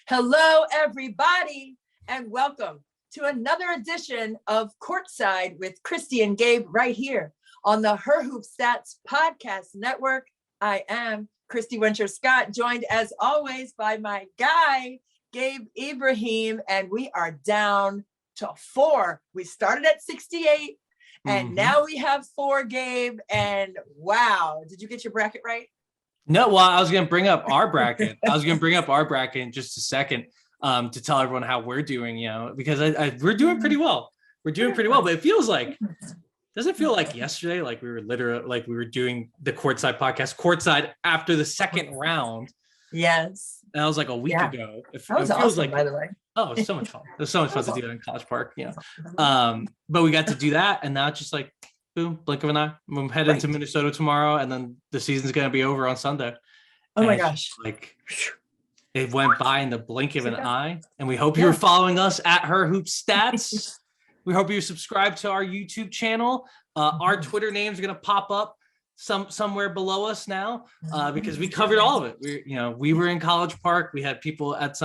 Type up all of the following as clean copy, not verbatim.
Hello, everybody, and welcome to another edition of Courtside with Christy and Gabe right here on the Her Hoop Stats Podcast Network. I am Christy Winter-Scott, joined as always by my guy, Gabe Ibrahim, and we are down to 4. We started at 68, and now we have 4, Gabe, and wow, did you get your bracket right? No, well, I was going to bring up our bracket. In just a second to tell everyone how we're doing, because we're doing pretty well. But it feels like, doesn't feel like yesterday, like we were literally, like we were doing the Courtside podcast, Courtside after the second round. Yes. And that was like a week ago. That was awesome, by the way. Oh, it was so much fun. It was so much fun to do that in College Park, But we got to do that, and now it's just like, boom, blink of an eye. I'm heading to Minnesota tomorrow, and then the season's going to be over on Sunday. Oh my gosh. Like, it went by in the blink of an eye. And we hope you're following us at Her Hoop Stats. We hope you subscribe to our YouTube channel. Our Twitter names are going to pop up somewhere below us now because we covered all of it. We were in College Park. We had people at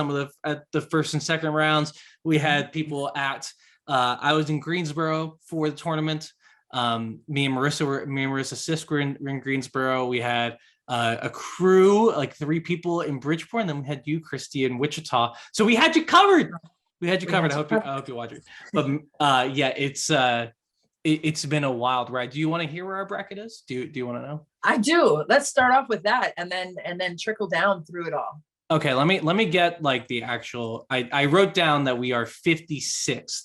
at the first and second rounds. We had people at, I was in Greensboro for the tournament. Me and Marissa Sisk were in Greensboro. We had a crew, like 3 people in Bridgeport, and then we had you, Christy, in Wichita. So we had you covered. I hope you watch it. But it's been a wild ride. Do you want to hear where our bracket is? Do you want to know? I do. Let's start off with that, and then trickle down through it all. Okay, let me get like the actual. I wrote down that we are 56th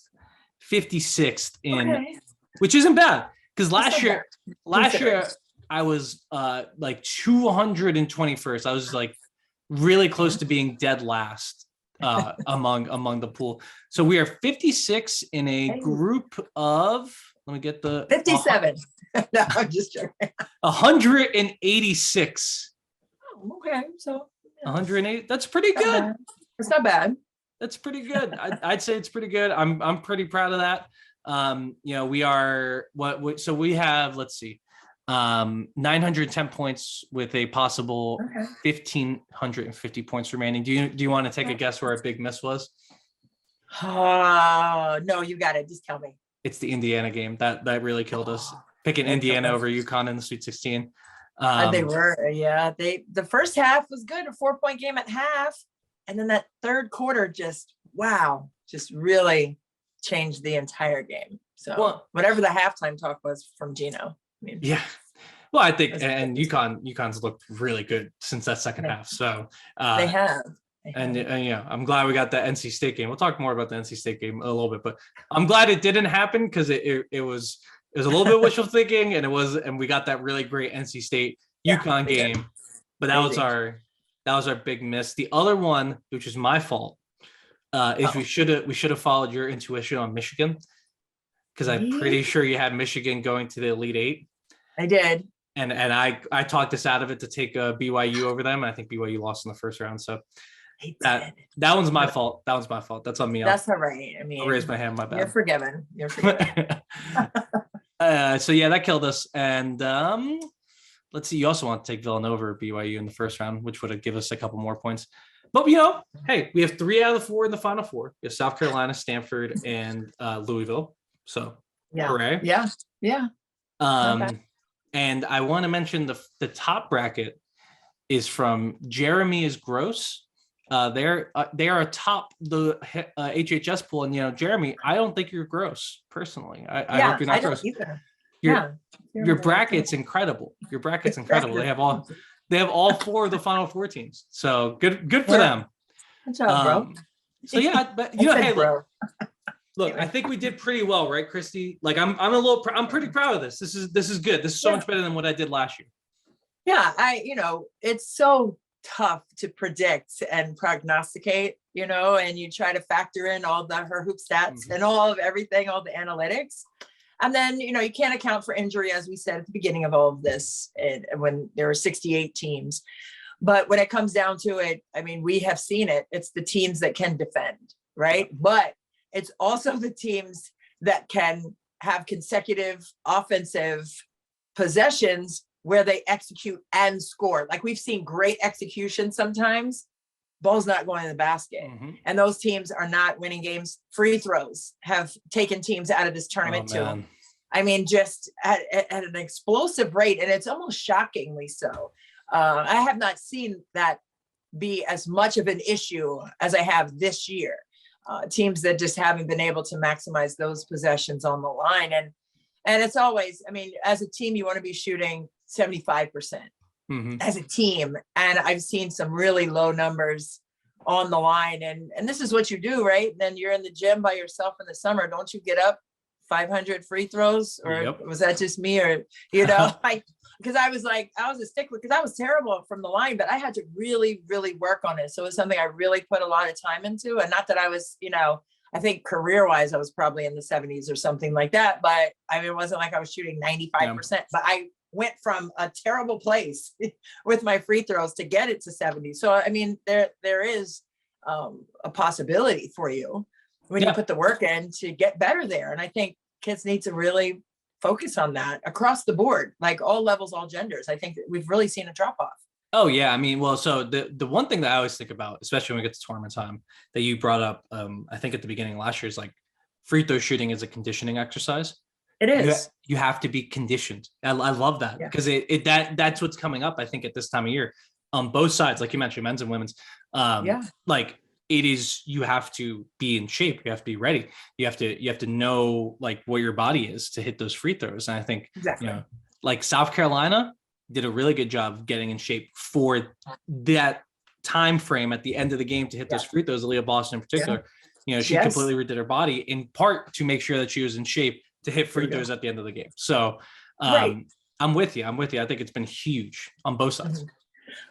in. Which isn't bad, because last year I was like 221st. I was like really close to being dead last among the pool. So we are 56 in a group of, let me get the 57. No, I'm just joking. 186. Oh, okay, so 108. That's pretty good. It's not bad. That's pretty good. I'd say it's pretty good. I'm pretty proud of that. We are so we have, let's see, 910 points with a possible 1,550 points remaining. Do you want to take a guess where our big miss was? No, you got it. Just tell me. It's the Indiana game that really killed us. Picking Indiana over UConn in the Sweet 16. They were, the first half was good, a 4-point game at half, and then that third quarter just really changed the entire game. So whatever the halftime talk was from Gino. Well, I think, and UConn's looked really good since that second half. So they have. And I'm glad we got that NC State game. We'll talk more about the NC State game a little bit, but I'm glad it didn't happen because it was a little bit wishful thinking, and we got that really great NC State UConn game. But that was our big miss. The other one, which is my fault, is we should have followed your intuition on Michigan, because I'm pretty sure you had Michigan going to the Elite 8. I did, and I talked us out of it to take BYU over them, and I think BYU lost in the first round. So that one's my fault. That's on me. That's all right. I mean, I'll raise my hand. My bad. You're forgiven. So that killed us. And let's see. You also want to take Villanova or BYU in the first round, which would have given us a couple more points. But hey, we have 3 out of the 4 in the Final Four. We have South Carolina, Stanford, and Louisville. So hooray! Yeah. And I want to mention the top bracket is from Jeremy is Gross. They are atop the HHS pool, and Jeremy, I don't think you're gross personally. I hope you're not gross. Either. Your bracket's incredible. They have all 4 of the Final 4 teams. So good for them. Good job, bro. So but hey, look, I think we did pretty well, right, Christy? Like I'm pretty proud of this. This is good. This is so much better than what I did last year. Yeah, it's so tough to predict and prognosticate, and you try to factor in all the Her Hoop Stats and all of everything, all the analytics. And then, you can't account for injury, as we said at the beginning of all of this, and when there were 68 teams. But when it comes down to it, I mean, we have seen it. It's the teams that can defend, right? But it's also the teams that can have consecutive offensive possessions where they execute and score. Like, we've seen great execution sometimes, ball's not going in the basket. And those teams are not winning games. Free throws have taken teams out of this tournament too. I mean, just at an explosive rate, and it's almost shockingly so. I have not seen that be as much of an issue as I have this year. Teams that just haven't been able to maximize those possessions on the line. And it's always, I mean, as a team, you want to be shooting 75% as a team. And I've seen some really low numbers on the line. And this is what you do, right? And then you're in the gym by yourself in the summer. Don't you get up 500 free throws? Or was that just me? Or, you know, because I was a stickler because I was terrible from the line, but I had to really, really work on it. So it was something I really put a lot of time into. And not that I was, you know, I think career-wise, I was probably in the 70s or something like that. But I mean, it wasn't like I was shooting 95%, but I went from a terrible place with my free throws to get it to 70. So, I mean, there is a possibility for you when you put the work in to get better there. And I think kids need to really focus on that across the board, like all levels, all genders. I think that we've really seen a drop off. Oh yeah. I mean, well, so the one thing that I always think about, especially when we get to tournament time, that you brought up, I think at the beginning of last year, is like free throw shooting is a conditioning exercise. It is. You have to be conditioned. I love that because that's what's coming up. I think at this time of year on both sides, like you mentioned, men's and women's, like it is, you have to be in shape. You have to be ready. You have to know like what your body is to hit those free throws. And I think, you know, like South Carolina did a really good job getting in shape for that time frame at the end of the game to hit those free throws. Aaliyah Boston in particular, you know, she completely redid her body in part to make sure that she was in shape to hit free throws at the end of the game. So I'm with you. I think it's been huge on both sides.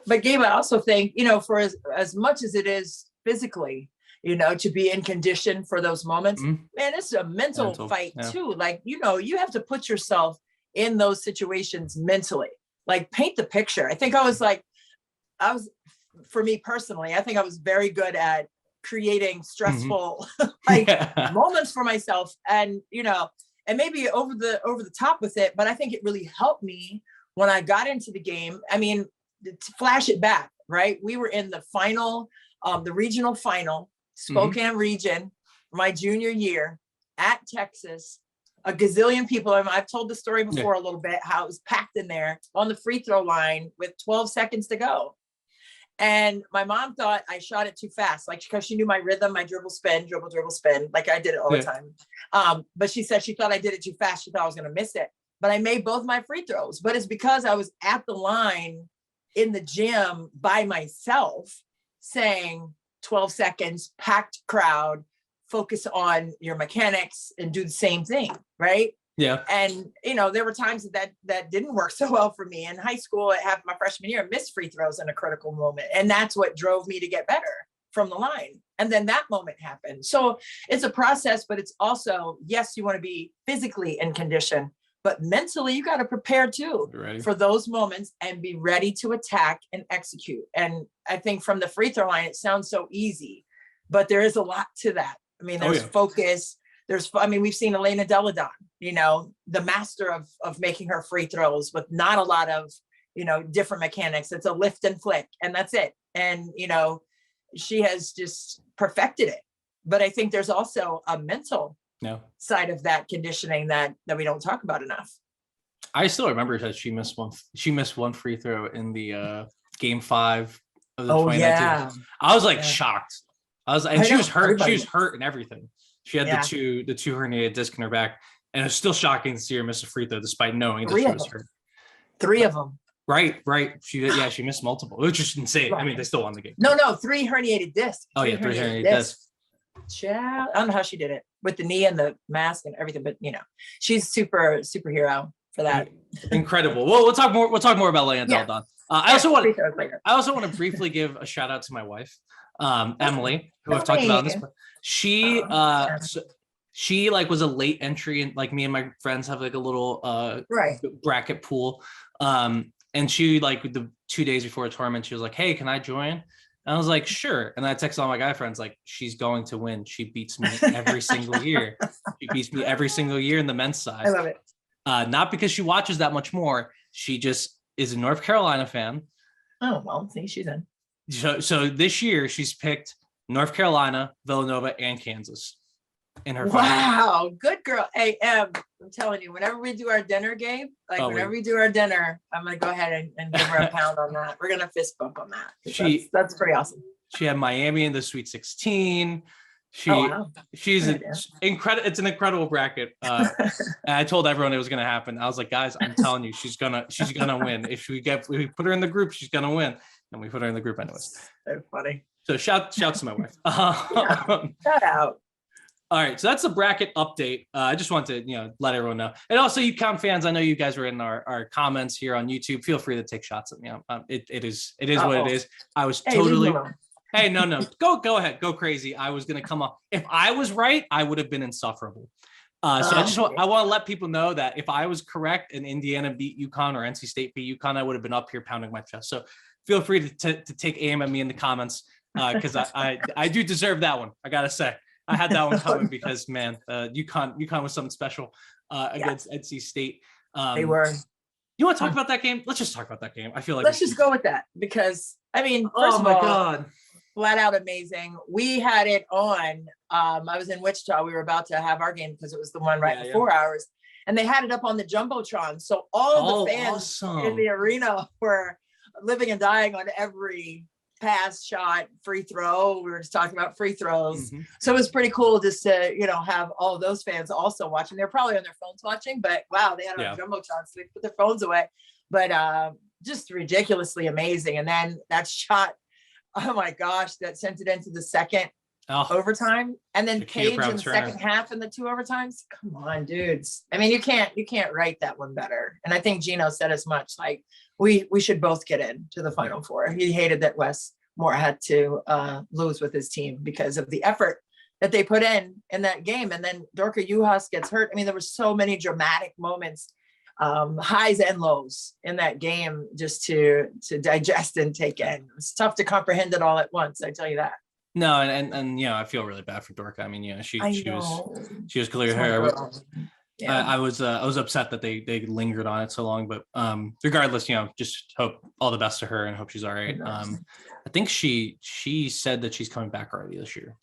But Gabe, I also think, you know, for as much as it is physically, you know, to be in condition for those moments, man, it's a mental fight too. Like, you know, you have to put yourself in those situations mentally, like paint the picture. I think for me personally, I think I was very good at creating stressful moments for myself, and, you know, and maybe over the top with it. But I think it really helped me when I got into the game. I mean, to flash it back, right? We were in the final, the regional final, Spokane region, my junior year at Texas, a gazillion people. I've told the story before a little bit, how it was packed in there on the free throw line with 12 seconds to go. And my mom thought I shot it too fast, like, because she knew my rhythm, my dribble, spin, like I did it all the time. But she said she thought I did it too fast. She thought I was going to miss it. But I made both my free throws. But it's because I was at the line in the gym by myself saying 12 seconds, packed crowd, focus on your mechanics and do the same thing, right? Yeah. And, you know, there were times that didn't work so well for me. In high school, at my freshman year, I missed free throws in a critical moment. And that's what drove me to get better from the line. And then that moment happened. So it's a process, but it's also, yes, you want to be physically in condition, but mentally you got to prepare too for those moments and be ready to attack and execute. And I think from the free throw line, it sounds so easy, but there is a lot to that. I mean, there's focus. We've seen Elena Deladon, you know, the master of making her free throws with not a lot of, you know, different mechanics. It's a lift and flick and that's it. And, you know, she has just perfected it. But I think there's also a mental side of that conditioning that we don't talk about enough. I still remember that she missed one free throw in the game 5 of the 2019. I was like shocked. She was hurt. She was hurt and everything. She had the two herniated disc in her back, and it was still shocking to see her miss a free throw despite knowing that she was hurt. 3 of them. Right. She missed multiple, which is insane. Right. I mean, they still won the game. No, 3 herniated discs. 3 herniated discs. Child, I don't know how she did it with the knee and the mask and everything, but you know, she's superhero for that. Incredible. Well, we'll talk more about Leia Deladon. I also want to briefly give a shout out to my wife, Emily, who I've talked about in this. She like was a late entry, and like me and my friends have like a little bracket pool. And she, like, the 2 days before a tournament, she was like, "Hey, can I join?" And I was like, "Sure." And I texted all my guy friends, like, "She's going to win. She beats me every single year. She beats me every single year in the men's side." I love it. Not because she watches that much more. She just is a North Carolina fan. Oh, well, see, she's in. So this year she's picked North Carolina, Villanova, and Kansas in her Wow, good girl. Hey, I'm telling you, whenever we do our dinner game, whenever we do our dinner, I'm gonna go ahead and give her a pound on that. We're gonna fist bump on that. That's pretty awesome. She had Miami in the Sweet 16. She's incredible. It's an incredible bracket. And I told everyone it was gonna happen. I was like, guys, I'm telling you, she's gonna win. If we put her in the group, she's gonna win. And we put her in the group anyways. So funny. So shouts to my wife. Shout out. All right, so that's the bracket update. I just want to, let everyone know. And also, UConn fans, I know you guys were in our comments here on YouTube. Feel free to take shots at me. It is what it is. I was totally. Hey, no, go ahead, go crazy. I was gonna come up. If I was right, I would have been insufferable. So I want to let people know that if I was correct and Indiana beat UConn or NC State beat UConn, I would have been up here pounding my chest. So feel free to take aim at me in the comments because I do deserve that one. I gotta say. I had that one coming because, man, UConn was something special against NC State. They were. You want to talk about that game? Let's just talk about that game. I feel like let's just go with that because, first of all, God, flat out amazing. We had it on. I was in Wichita. We were about to have our game because it was the one before ours, and they had it up on the jumbotron. So all of the fans in the arena were living and dying on every pass, shot, free throw. We were just talking about free throws. Mm-hmm. So it was pretty cool just to, have all of those fans also watching. They're probably on their phones watching, but wow, they had a jumbotron, so they put their phones away. But just ridiculously amazing. And then that shot, oh my gosh, that sent it into the second overtime. And then Paige in the second half in the 2 overtimes. Come on, dudes. You can't write that one better. And I think Gino said as much, like, we should both get in to the Final Four. He hated that Wes Moore had to lose with his team because of the effort that they put in that game. And then Dorka Juhas gets hurt. There were so many dramatic moments, highs and lows in that game just to digest and take in. It was tough to comprehend it all at once. I tell you that. No, and I feel really bad for Dorka. She was clearly her. Yeah. I was upset that they lingered on it so long, but regardless, just hope all the best to her and hope she's all right. I think she said that she's coming back already this year,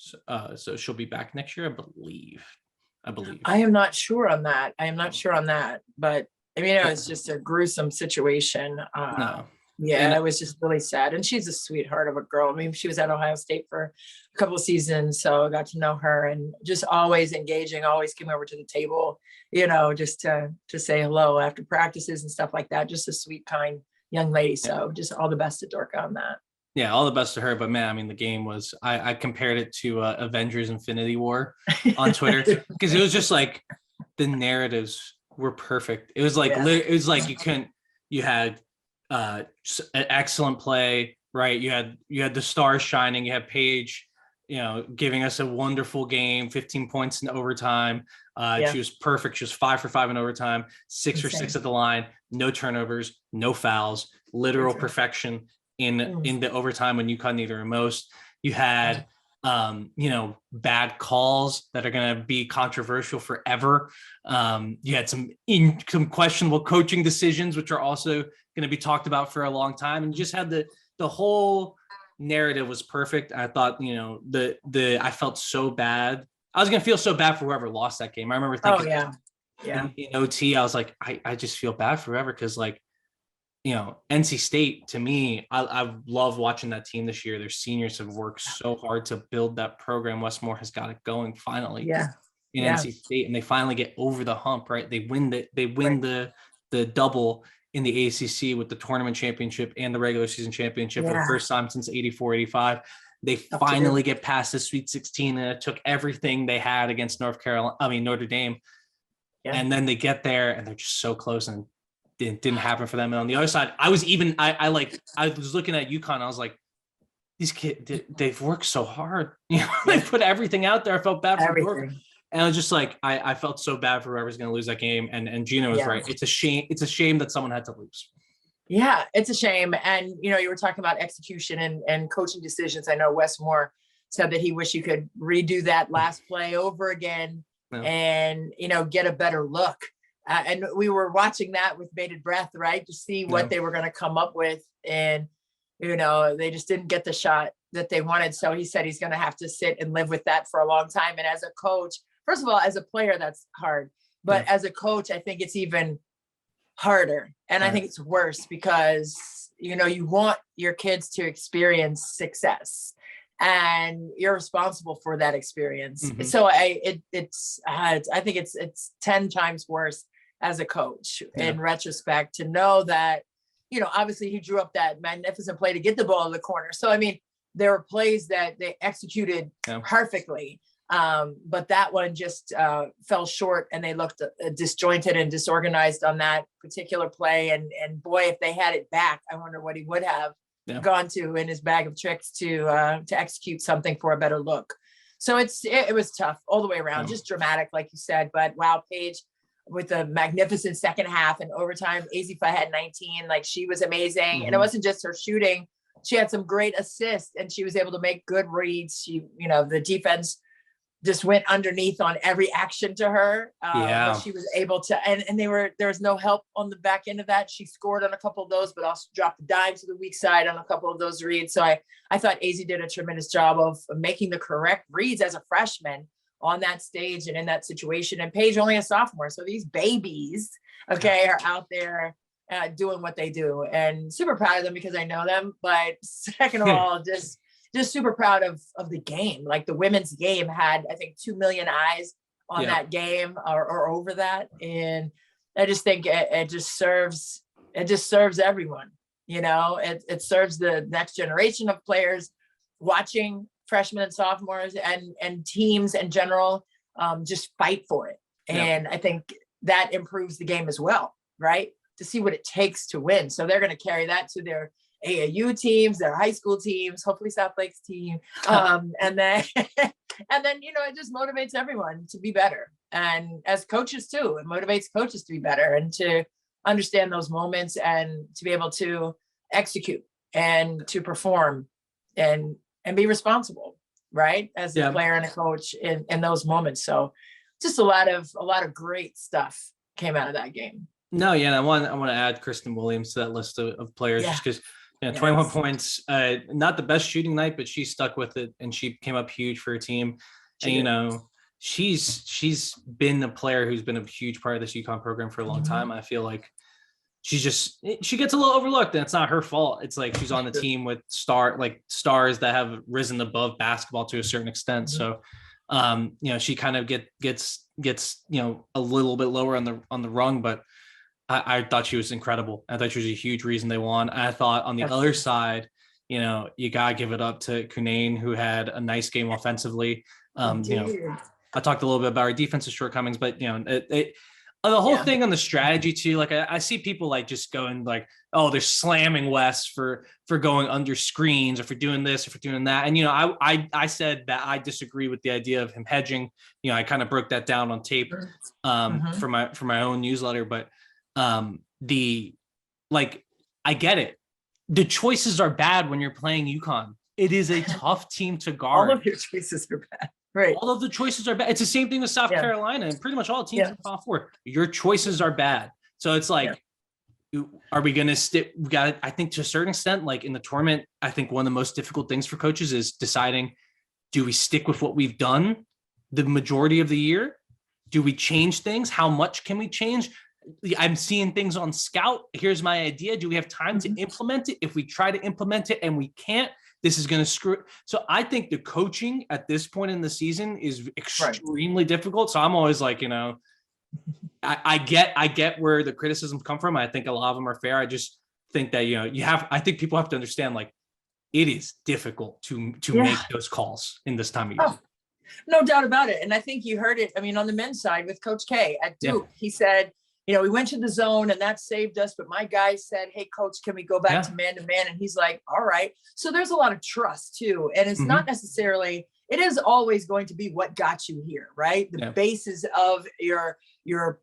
so she'll be back next year, I believe. I am not sure on that. But it's just a gruesome situation. No. Yeah, it was just really sad. And she's a sweetheart of a girl. She was at Ohio State for a couple of seasons, so I got to know her and just always engaging, always came over to the table, just to say hello after practices and stuff like that. Just a sweet, kind young lady. So just all the best to Dorka on that. Yeah, all the best to her. But man, the game was, I compared it to Avengers Infinity War on Twitter because it was just like the narratives were perfect. It was like, you had an excellent play, right? You had the stars shining. You had Paige, giving us a wonderful game, 15 points in overtime. She was perfect. She was 5 for 5 in overtime, 6 for 6 at the line, no turnovers, no fouls, literal perfection in the overtime when UConn needed her most. You had bad calls that are going to be controversial forever. You had some questionable coaching decisions, which are also going to be talked about for a long time. And you just had the whole narrative was perfect. I thought, I felt so bad. I was going to feel so bad for whoever lost that game. I remember thinking, in OT, I was like, I just feel bad for whoever. Cause NC State, to me, I love watching that team this year. Their seniors have worked so hard to build that program. Wes Moore has got it going finally in NC State, and they finally get over the hump, right? They win the double in the ACC with the tournament championship and the regular season championship for the first time since 84-85. They finally get past the Sweet 16, and it took everything they had against Notre Dame. Yeah. And then they get there and they're just so close, and it didn't happen for them. And on the other side, I was looking at UConn. I was like, these kids, they've worked so hard. They put everything out there. I felt bad for them. And I was just like, I felt so bad for whoever's going to lose that game. And Gino was right. It's a shame. It's a shame that someone had to lose. Yeah, it's a shame. And, you were talking about execution and coaching decisions. I know Wes Moore said that he wished you could redo that last play over again and, get a better look. And we were watching that with bated breath, right? To see what they were going to come up with. And, they just didn't get the shot that they wanted. So he said he's going to have to sit and live with that for a long time. And as a coach, first of all, as a player, that's hard. But as a coach, I think it's even harder. And I think it's worse because, you want your kids to experience success and you're responsible for that experience. Mm-hmm. So I think it's 10 times worse as a coach in retrospect to know that, obviously he drew up that magnificent play to get the ball in the corner. So, I mean, there were plays that they executed perfectly. But that one just fell short and they looked disjointed and disorganized on that particular play. And boy, if they had it back, I wonder what he would have gone to in his bag of tricks to execute something for a better look. So it was tough all the way around, just dramatic, like you said. But wow, Paige with a magnificent second half and overtime. Azifa had 19, like she was amazing. Mm-hmm. And it wasn't just her shooting. She had some great assists and she was able to make good reads. She, the defense just went underneath on every action to her. But she was able to, and there was no help on the back end of that. She scored on a couple of those, but also dropped the dime to the weak side on a couple of those reads. So I thought Az did a tremendous job of making the correct reads as a freshman on that stage and in that situation. And Paige only a sophomore. So these babies, are out there doing what they do, and super proud of them because I know them. But second of all, just super proud of the game. Like the women's game had, I think, 2 million eyes on that game or over that. And I just think it just serves everyone, it serves the next generation of players watching freshmen and sophomores and teams in general, just fight for it. And I think that improves the game as well, right? To see what it takes to win. So they're going to carry that to their AAU teams, their high school teams, hopefully South Lake's team. And then it just motivates everyone to be better. And as coaches too, it motivates coaches to be better and to understand those moments and to be able to execute and to perform and be responsible, right? As a player and a coach in those moments. So just a lot of great stuff came out of that game. No, and I want to add Kristen Williams to that list of players just because 21 points, not the best shooting night, but she stuck with it and she came up huge for her team. And she's been a player who's been a huge part of this UConn program for a long time. I feel like she gets a little overlooked, and it's not her fault. It's like she's on the team with stars that have risen above basketball to a certain extent. So she kind of gets a little bit lower on the rung, but I thought she was incredible. I thought she was a huge reason they won. I thought on the other side, you gotta give it up to Kunane, who had a nice game offensively. I talked a little bit about our defensive shortcomings, but the whole thing on the strategy too. Like I see people like just going like, oh, they're slamming Wes for going under screens or for doing this or for doing that. And I said that I disagree with the idea of him hedging. I kind of broke that down on tape for my own newsletter, but I get it. The choices are bad when you're playing UConn. It is a tough team to guard. All of your choices are bad. Right. All of the choices are bad. It's the same thing with South Carolina and pretty much all teams in the Final Four. Your choices are bad. So it's like, are we going to stick? I think to a certain extent, like in the tournament, I think one of the most difficult things for coaches is deciding, do we stick with what we've done the majority of the year? Do we change things? How much can we change? I'm seeing things on Scout. Here's my idea. Do we have time to implement it? If we try to implement it and we can't, this is going to screw it. So I think the coaching at this point in the season is extremely difficult. So I'm always like, I get where the criticisms come from. I think a lot of them are fair. I just think that, I think people have to understand, like, it is difficult to make those calls in this time of year. No doubt about it. And I think you heard it. I mean, on the men's side with Coach K at Duke, he said, we went to the zone and that saved us. But my guys said, hey, coach, can we go back to man? And he's like, all right. So there's a lot of trust too. And it's not necessarily, it is always going to be what got you here, right? The basis of your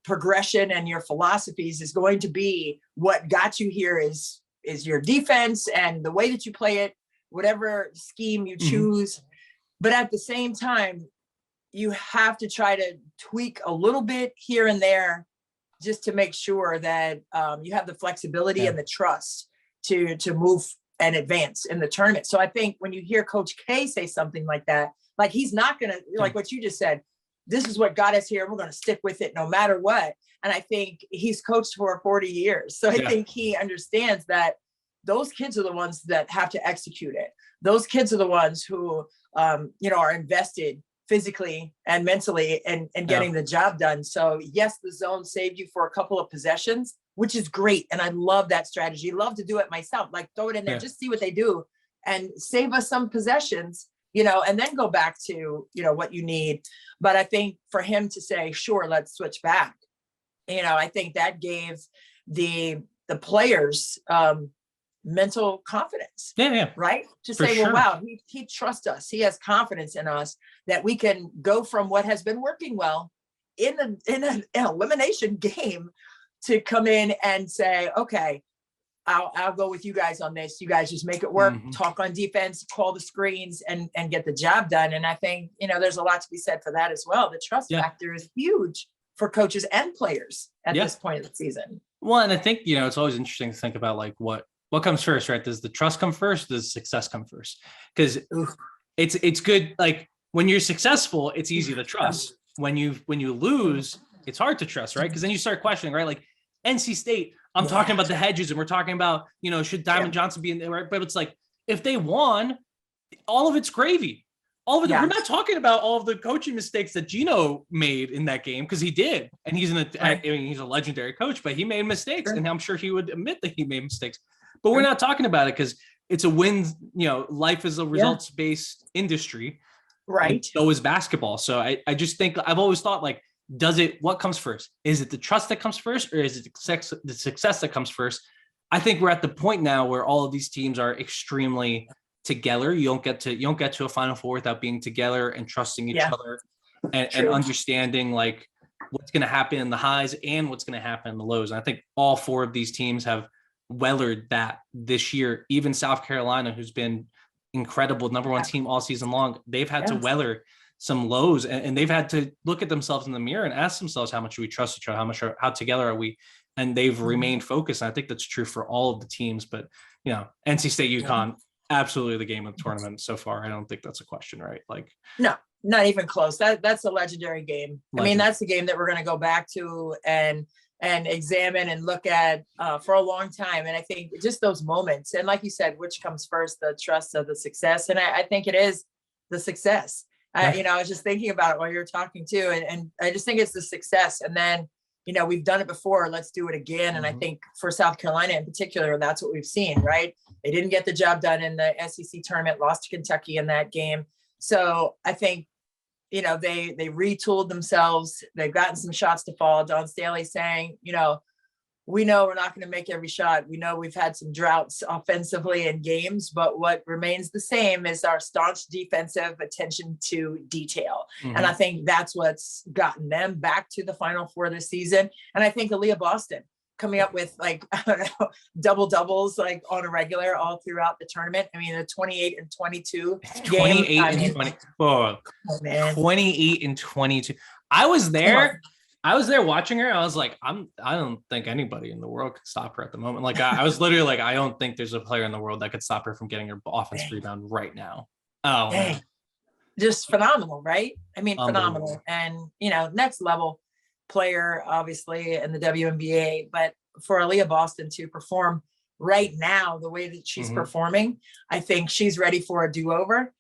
progression and your philosophies is going to be what got you here is your defense and the way that you play it, whatever scheme you choose. But at the same time, you have to try to tweak a little bit here and there just to make sure that you have the flexibility and the trust to move and advance in the tournament. So I think when you hear Coach K say something like that, like he's not going to, like what you just said, this is what got us here. We're going to stick with it no matter what. And I think he's coached for 40 years. So I think he understands that those kids are the ones that have to execute it. Those kids are the ones who, are invested physically and mentally and getting the job done. So yes, the zone saved you for a couple of possessions, which is great. And I love that strategy. Love to do it myself. Like throw it in there, just see what they do and save us some possessions, and then go back to, what you need. But I think for him to say, sure, let's switch back, I think that gave the players mental confidence. Right. To say, well, wow, he trusts us. He has confidence in us that we can go from what has been working well in an elimination game to come in and say, okay, I'll go with you guys on this. You guys just make it work, talk on defense, call the screens and get the job done. And I think, there's a lot to be said for that as well. The trust factor is huge for coaches and players at this point of the season. Well, and I think, it's always interesting to think about like what comes first, right? Does the trust come first? Does success come first? Because it's good. Like when you're successful, it's easy to trust. When you lose, it's hard to trust, right? Because then you start questioning, right? Like NC State, I'm talking about the hedges and we're talking about, should Diamond Johnson be in there, right? But it's like, if they won, all of it's gravy. All of it. We're not talking about all of the coaching mistakes that Gino made in that game because he did. And he's he's a legendary coach, but he made mistakes. And I'm sure he would admit that he made mistakes. But we're not talking about it because it's a win. Life is a results-based industry. Right. So is basketball. So I just think I've always thought like, what comes first? Is it the trust that comes first or is it the success that comes first? I think we're at the point now where all of these teams are extremely together. You don't get to a Final Four without being together and trusting each other and understanding like what's going to happen in the highs and what's going to happen in the lows. And I think all four of these teams have weathered that this year. Even South Carolina, who's been incredible, number one team all season long, they've had to weather some lows and they've had to look at themselves in the mirror and ask themselves, how much do we trust each other? How together are we? And they've remained focused. And I think that's true for all of the teams, but NC State, UConn, absolutely the game of the tournament so far. I don't think that's a question, right? Like, no, not even close. That's a legendary game. I mean, that's the game that we're going to go back to and examine and look at for a long time. And I think just those moments, and like you said, which comes first, the trust of the success. And I think it is the success. I was just thinking about it while you were talking too. And I just think it's the success. And then, we've done it before, let's do it again. And I think for South Carolina in particular, that's what we've seen, right? They didn't get the job done in the SEC tournament, lost to Kentucky in that game. So I think, they retooled themselves. They've gotten some shots to fall. Dawn Staley saying, we know we're not going to make every shot. We know we've had some droughts offensively in games, but what remains the same is our staunch defensive attention to detail. And I think that's what's gotten them back to the Final Four this season. And I think Aaliyah Boston coming up with like, I don't know, double doubles like on a regular all throughout the tournament. I mean, the 28 and 22 28 and 20. Oh, man. 28 and 22. I was there watching her. I was like, I don't think anybody in the world could stop her at the moment. Like I was literally like, I don't think there's a player in the world that could stop her from getting her offensive rebound right now. Oh, man. Just phenomenal, right? I mean, phenomenal. And, next level player, obviously, in the WNBA, but for Aaliyah Boston to perform right now, the way that she's performing, I think she's ready for a do-over,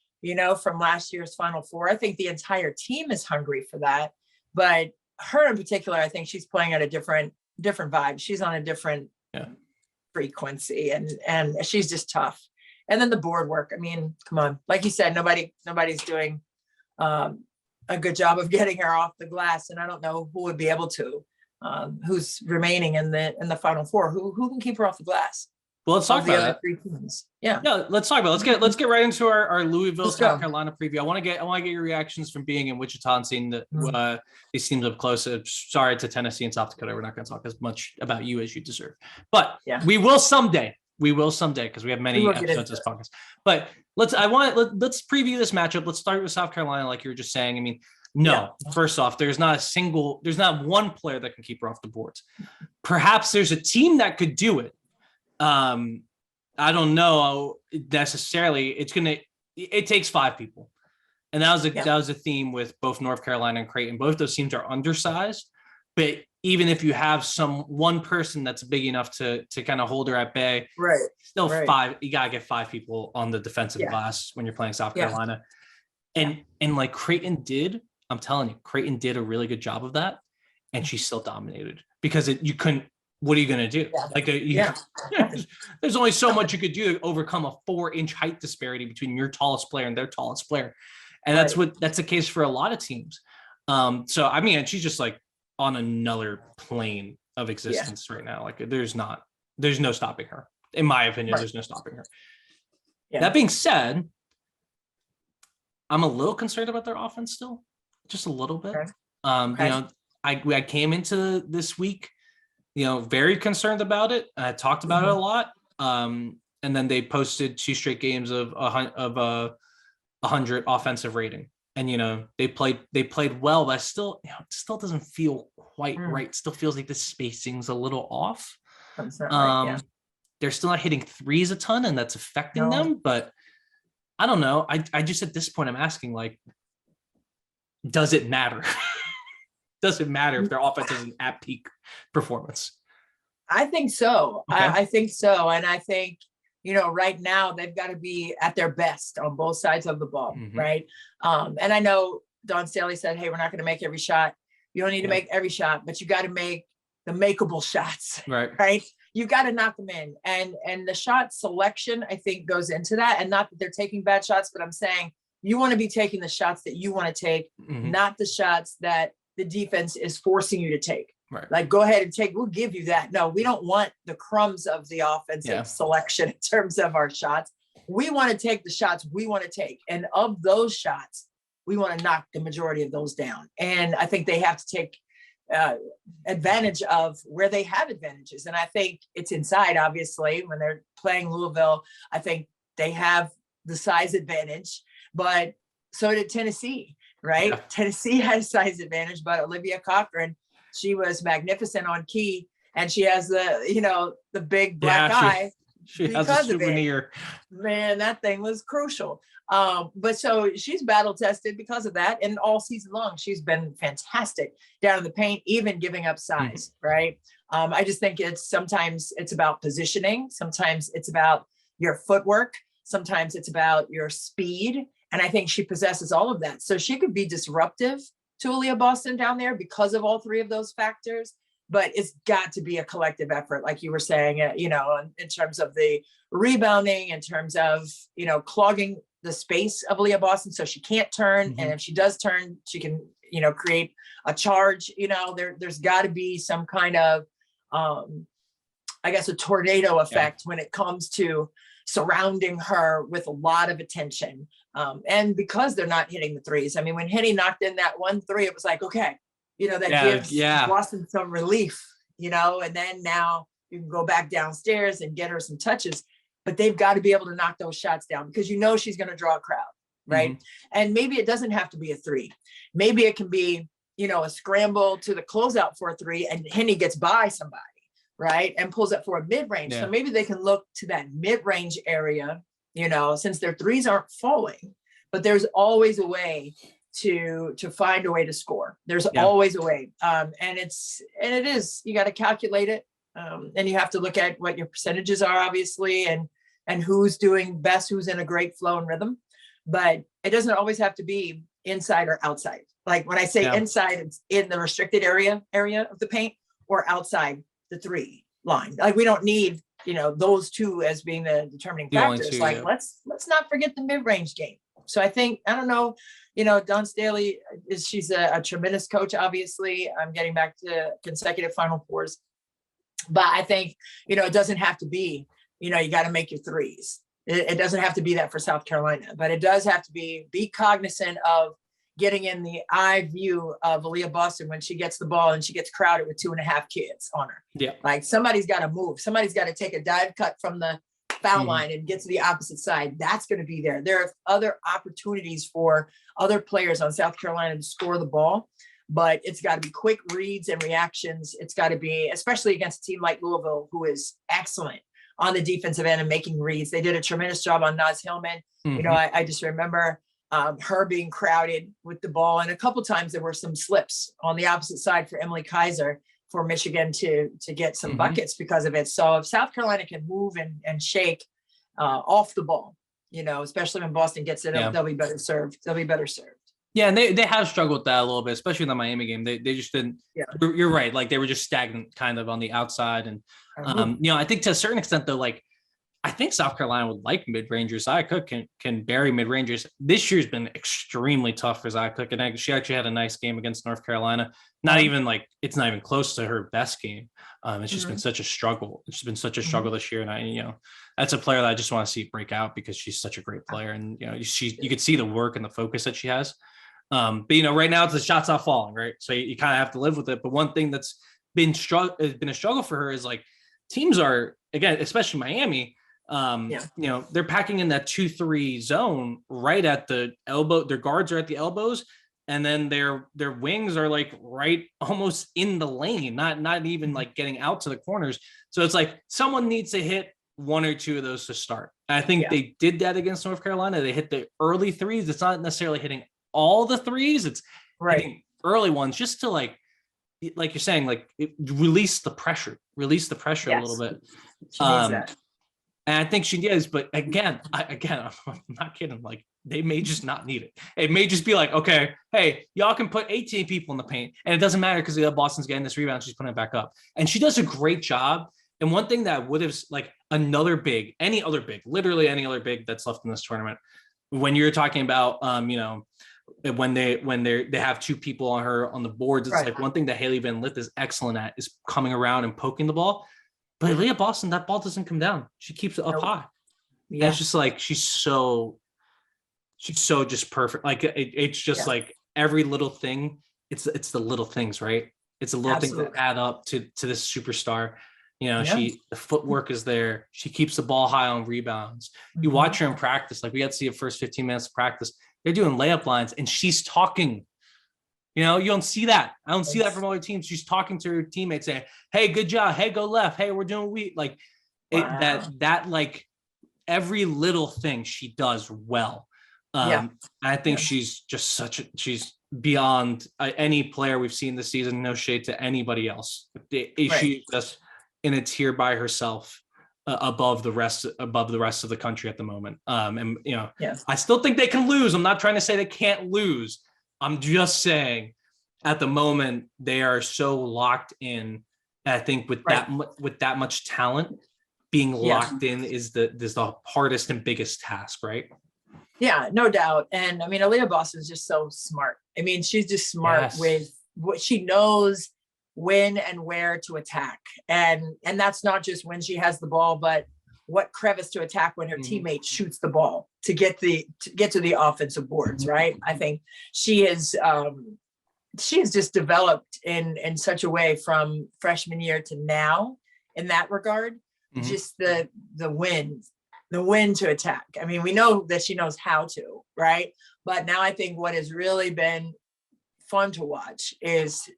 from last year's Final Four. I think the entire team is hungry for that, but her in particular, I think she's playing at a different vibe. She's on a different frequency and she's just tough. And then the board work. I mean, come on, like you said, nobody's doing a good job of getting her off the glass. And I don't know who would be able to, who's remaining in the Final Four, who can keep her off the glass. Well, let's talk about that. Three teams. Yeah. No, let's talk about it. Let's get right into our Louisville, South Carolina preview. I want to get your reactions from being in Wichita and seeing these teams up close. Sorry to Tennessee and South Dakota. We're not going to talk as much about you as you deserve, but we will someday. Because we have many episodes of this podcast. But let's preview this matchup. Let's start with South Carolina, like you were just saying. I mean, first off, there's not one player that can keep her off the boards. Perhaps there's a team that could do it. I don't know necessarily. It takes 5 people. And that was a theme with both North Carolina and Creighton. Both those teams are undersized, but even if you have one person that's big enough to kind of hold her at bay, still 5, you gotta get 5 people on the defensive glass when you're playing South Carolina. And like Creighton did, I'm telling you, Creighton did a really good job of that, and she still dominated because you couldn't. What are you going to do? There's only so much you could do to overcome a 4-inch height disparity between your tallest player and their tallest player. And that's the case for a lot of teams. So, I mean, she's just like on another plane of existence right now. Like there's no stopping her. In my opinion, there's no stopping her. Yeah. That being said, I'm a little concerned about their offense still, just a little bit. I came into this week, very concerned about it. I talked about it a lot. And then they posted 2 straight games of 100 offensive rating. And, they played well, but still, it still doesn't feel quite right. It still feels like the spacing's a little off. They're still not hitting threes a ton, and that's affecting them. But I don't know. I just, at this point, I'm asking, like, does it matter? Does it matter if their offense isn't at peak performance? I think so. Okay. I think so. And I think, right now they've got to be at their best on both sides of the ball. Right. And I know Dawn Staley said, hey, we're not going to make every shot. You don't need to make every shot, but you got to make the makeable shots. Right. You got to knock them in. And the shot selection, I think, goes into that. And not that they're taking bad shots, but I'm saying you want to be taking the shots that you want to take, not the shots that the defense is forcing you to take. Right. Like, go ahead and take, we'll give you that. No, we don't want the crumbs of the offensive selection in terms of our shots. We want to take the shots we want to take. And of those shots, we want to knock the majority of those down. And I think they have to take advantage of where they have advantages. And I think it's inside, obviously, when they're playing Louisville. I think they have the size advantage, but so did Tennessee. Right. Yeah. Tennessee had a size advantage, but Olivia Cochran, she was magnificent on key, and she has the big black eye. She has a souvenir. Man, that thing was crucial. But so she's battle tested because of that. And all season long, she's been fantastic down in the paint, even giving up size. Right. I just think sometimes it's about positioning. Sometimes it's about your footwork. Sometimes it's about your speed. And I think she possesses all of that. So she could be disruptive to Aaliyah Boston down there because of all 3 of those factors. But it's got to be a collective effort, like you were saying, in terms of the rebounding, in terms of, clogging the space of Aaliyah Boston so she can't turn. And if she does turn, she can, create a charge. There's got to be some kind of, I guess, a tornado effect when it comes to surrounding her with a lot of attention. And because they're not hitting the threes. I mean, when Henny knocked in that 1 3, it was like, okay, that gives Boston some relief, and then now you can go back downstairs and get her some touches, but they've got to be able to knock those shots down because she's going to draw a crowd. Right. And maybe it doesn't have to be a 3. Maybe it can be, a scramble to the closeout for a 3 and Henny gets by somebody. Right. And pulls up for a mid-range. So maybe they can look to that mid-range area, since their threes aren't falling, but there's always a way to find a way to score. There's always a way. And it is, you got to calculate it. And you have to look at what your percentages are, obviously, and who's doing best, who's in a great flow and rhythm. But it doesn't always have to be inside or outside. Like when I say inside, it's in the restricted area of the paint, or outside the 3 line. Like we don't need, those 2 as being the determining factors. Let's not forget the mid-range game. So I think, I don't know, Dawn Staley she's a tremendous coach, obviously. I'm getting back to consecutive Final Fours, but I think, it doesn't have to be, you got to make your threes. It doesn't have to be that for South Carolina, but it does have to be cognizant of getting in the eye view of Aaliyah Boston when she gets the ball and she gets crowded with 2.5 kids on her. Yeah. Like somebody's got to move. Somebody's got to take a dive cut from the foul line and get to the opposite side. That's going to be there. There are other opportunities for other players on South Carolina to score the ball, but it's got to be quick reads and reactions. It's got to be, especially against a team like Louisville, who is excellent on the defensive end and making reads. They did a tremendous job on Naz Hillman. You know, I just remember her being crowded with the ball. And a couple times there were some slips on the opposite side for Emily Kaiser for Michigan to get some buckets because of it. So if South Carolina can move and shake off the ball, you know, especially when Boston gets it up, they'll be better served. Yeah, and they have struggled with that a little bit, especially in the Miami game. They just didn't. Yeah. You're right. Like, they were just stagnant kind of on the outside. And, you know, I think to a certain extent, though, like, I think South Carolina would like mid-rangers. Zia Cook can bury mid-rangers. This year's been extremely tough for Zia Cook. And she actually had a nice game against North Carolina. Not even like, it's not even close to her best game. It's just been such a struggle. It's been such a struggle this year. And you know, that's a player that I just want to see break out because she's such a great player. And, you know, you could see the work and the focus that she has. But, you know, right now it's the shot's not falling, right? So you kind of have to live with it. But one thing that's been a struggle for her is, like, teams are, again, especially Miami, you know, they're packing in that 2-3 zone right at the elbow. Their guards are at the elbows, and then their wings are like right almost in the lane, not even like getting out to the corners. So it's like someone needs to hit one or two of those to start. And I think they did that against North Carolina. They hit the early threes. It's not necessarily hitting all the threes. It's hitting early ones just to, like you're saying, like, release the pressure a little bit. She needs that. And I think she is, but again, I'm not kidding. Like, they may just not need it. It may just be like, okay, hey, y'all can put 18 people in the paint, and it doesn't matter because Boston's getting this rebound. She's putting it back up, and she does a great job. And one thing that would have, like, literally any other big that's left in this tournament, when you're talking about, you know, when they have two people on her on the boards, it's like one thing that Haley Van Lith is excellent at is coming around and poking the ball. But Leah Boston, that ball doesn't come down. She keeps it up high. Yeah. And it's just like, she's so just perfect. Like, it's just like every little thing. It's the little things, right? It's the little things that add up to this superstar. You know, the footwork is there. She keeps the ball high on rebounds. You watch her in practice. Like, we got to see the first 15 minutes of practice. They're doing layup lines and she's talking. You know, you don't see that. I don't see that from other teams. She's talking to her teammates saying, hey, good job. Hey, go left. Hey, we're doing like that, like, every little thing she does well. I think she's just she's beyond any player we've seen this season. No shade to anybody else. She's just in a tier by herself, above the rest of the country at the moment. And, you know, I still think they can lose. I'm not trying to say they can't lose. I'm just saying, at the moment, they are so locked in. And I think with that much talent, being locked in is the hardest and biggest task, right? Yeah, no doubt. And I mean, Aaliyah Boston is just so smart. I mean, she's just smart with what she knows, when and where to attack. And that's not just when she has the ball, but what crevice to attack when her teammate shoots the ball to get to the offensive boards, right? I think she has just developed in such a way from freshman year to now in that regard. Just the win to attack. I mean, we know that she knows how to, right? But now I think what has really been fun to watch is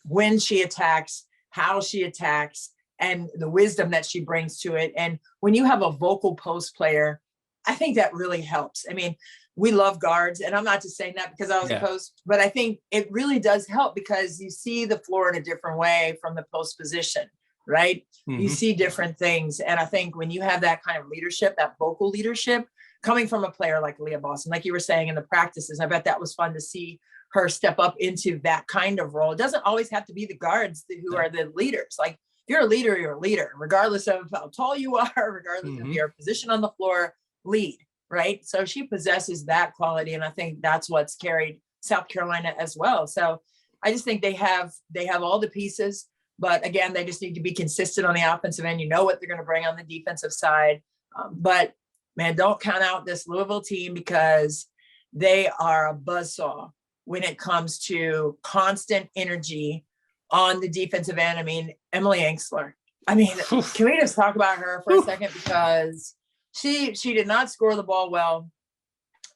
when she attacks, how she attacks, and the wisdom that she brings to it. And when you have a vocal post player, I think that really helps. I mean, we love guards, and I'm not just saying that because I was a post, but I think it really does help because you see the floor in a different way from the post position, right? You see different things. And I think when you have that kind of leadership, that vocal leadership coming from a player like Leah Boston, like you were saying in the practices, I bet that was fun to see her step up into that kind of role. It doesn't always have to be the guards who are the leaders. Like, if you're a leader, regardless of how tall you are, regardless of your position on the floor, lead, right? So she possesses that quality. And I think that's what's carried South Carolina as well. So I just think they have all the pieces, but again, they just need to be consistent on the offensive end. You know what they're going to bring on the defensive side. But man, don't count out this Louisville team because they are a buzzsaw when it comes to constant energy on the defensive end. I mean, Emily Engstler. I mean, can we just talk about her for a second? Because she did not score the ball well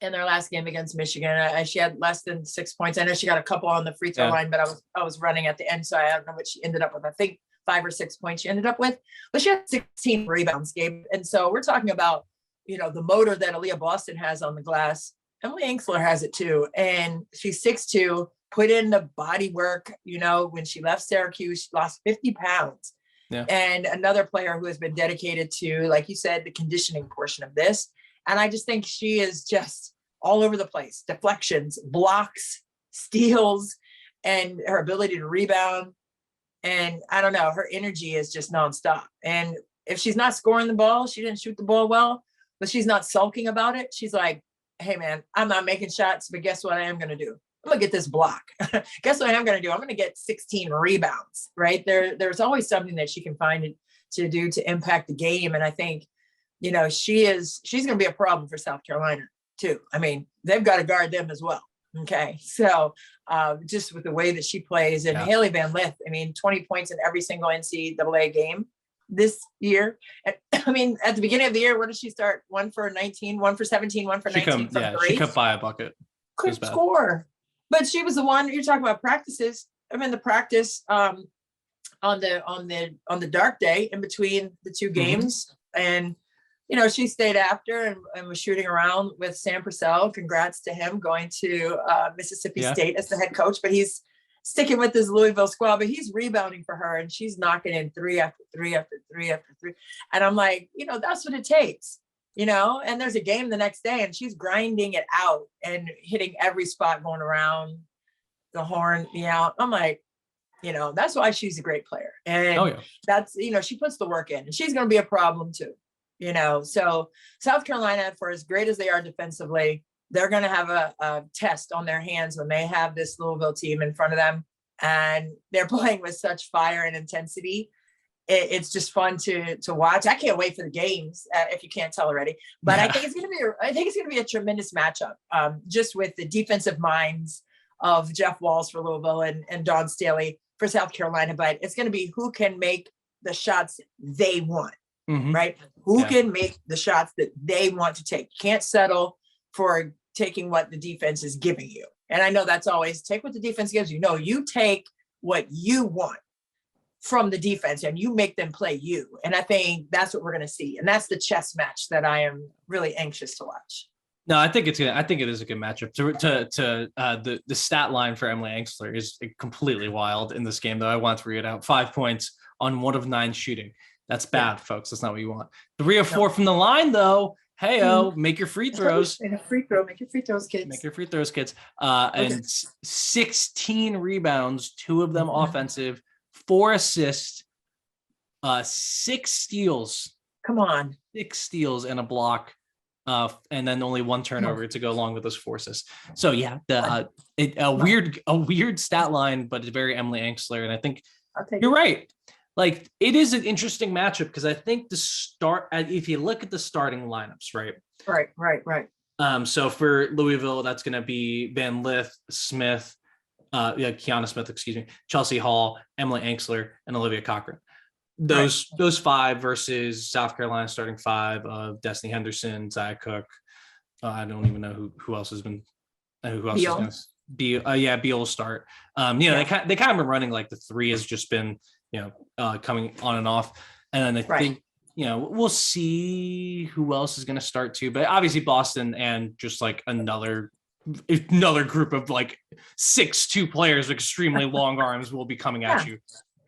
in their last game against Michigan. She had less than 6 points. I know she got a couple on the free throw line, but I was running at the end, so I don't know what she ended up with. I think 5 or 6 points she ended up with, but she had 16 rebounds, Gabe. And so we're talking about, the motor that Aaliyah Boston has on the glass. Emily Engstler has it too. And she's 6'2", put in the body work. When she left Syracuse, she lost 50 pounds. Yeah. And another player who has been dedicated to, like you said, the conditioning portion of this. And I just think she is just all over the place. Deflections, blocks, steals, and her ability to rebound. And I don't know, her energy is just nonstop. And if she's not scoring the ball, she didn't shoot the ball well, but she's not sulking about it. She's like, hey man, I'm not making shots, but guess what I am going to do? I'm gonna get this block. Guess what I'm going to do? I'm going to get 16 rebounds, right? There's always something that she can find to do to impact the game. And I think, she's going to be a problem for South Carolina too. I mean, they've got to guard them as well. Okay. So just with the way that she plays, and Haley Van Lith, 20 points in every single NCAA game this year. I mean, at the beginning of the year, what did she start? 1 for 19, 1 for 17, 1 for 19 from three. She could buy a bucket. Couldn't score. But she was the one. You're talking about practices. The practice on the dark day in between the two games, and she stayed after and was shooting around with Sam Purcell. Congrats to him going to Mississippi State as the head coach, but he's sticking with his Louisville squad. But he's rebounding for her, and she's knocking in 3 after 3 after 3 after 3. And I'm like, that's what it takes. And there's a game the next day and she's grinding it out and hitting every spot going around the horn, I'm like, that's why she's a great player. And that's, she puts the work in, and she's going to be a problem too, so South Carolina, for as great as they are defensively, they're going to have a test on their hands when they have this Louisville team in front of them, and they're playing with such fire and intensity. It's just fun to watch. I can't wait for the games, if you can't tell already. But I think it's going to be a tremendous matchup, just with the defensive minds of Jeff Walls for Louisville and Dawn Staley for South Carolina. But it's going to be who can make the shots they want, right? Who can make the shots that they want to take. You can't settle for taking what the defense is giving you. And I know that's always take what the defense gives you. No, you take what you want from the defense and you make them play you. And I think that's what we're going to see. And that's the chess match that I am really anxious to watch. No, I think it is a good matchup. The stat line for Emily Engstler is completely wild in this game, though. I want to read it out. 5 points on 1 of 9 shooting. That's bad, folks. That's not what you want. 3 of 4 from the line, though. Hey-o, make your free throws. Make a free throw. Make your free throws, kids. Make your free throws, kids. And 16 rebounds, 2 of them offensive, 4 assists, 6 steals. Come on. 6 steals and a block, and then only 1 turnover to go along with those 4 assists. So yeah, a weird stat line, but it's very Emily Engstler. And I think you're right. Like, it is an interesting matchup because I think if you look at the starting lineups, right? Right. So for Louisville, that's going to be Van Lith, Smith, Kiana Smith, Chelsea Hall, Emily Engstler, and Olivia Cochran. Those 5 versus South Carolina starting 5 of Destiny Henderson, Zaya Cook. I don't even know who else has been. Who else Beal. is going to Beal will start. They kind of been running like the 3 has just been coming on and off, and then I think we'll see who else is going to start too. But obviously Boston and just like another group of like 6'2" players with extremely long arms will be coming at you.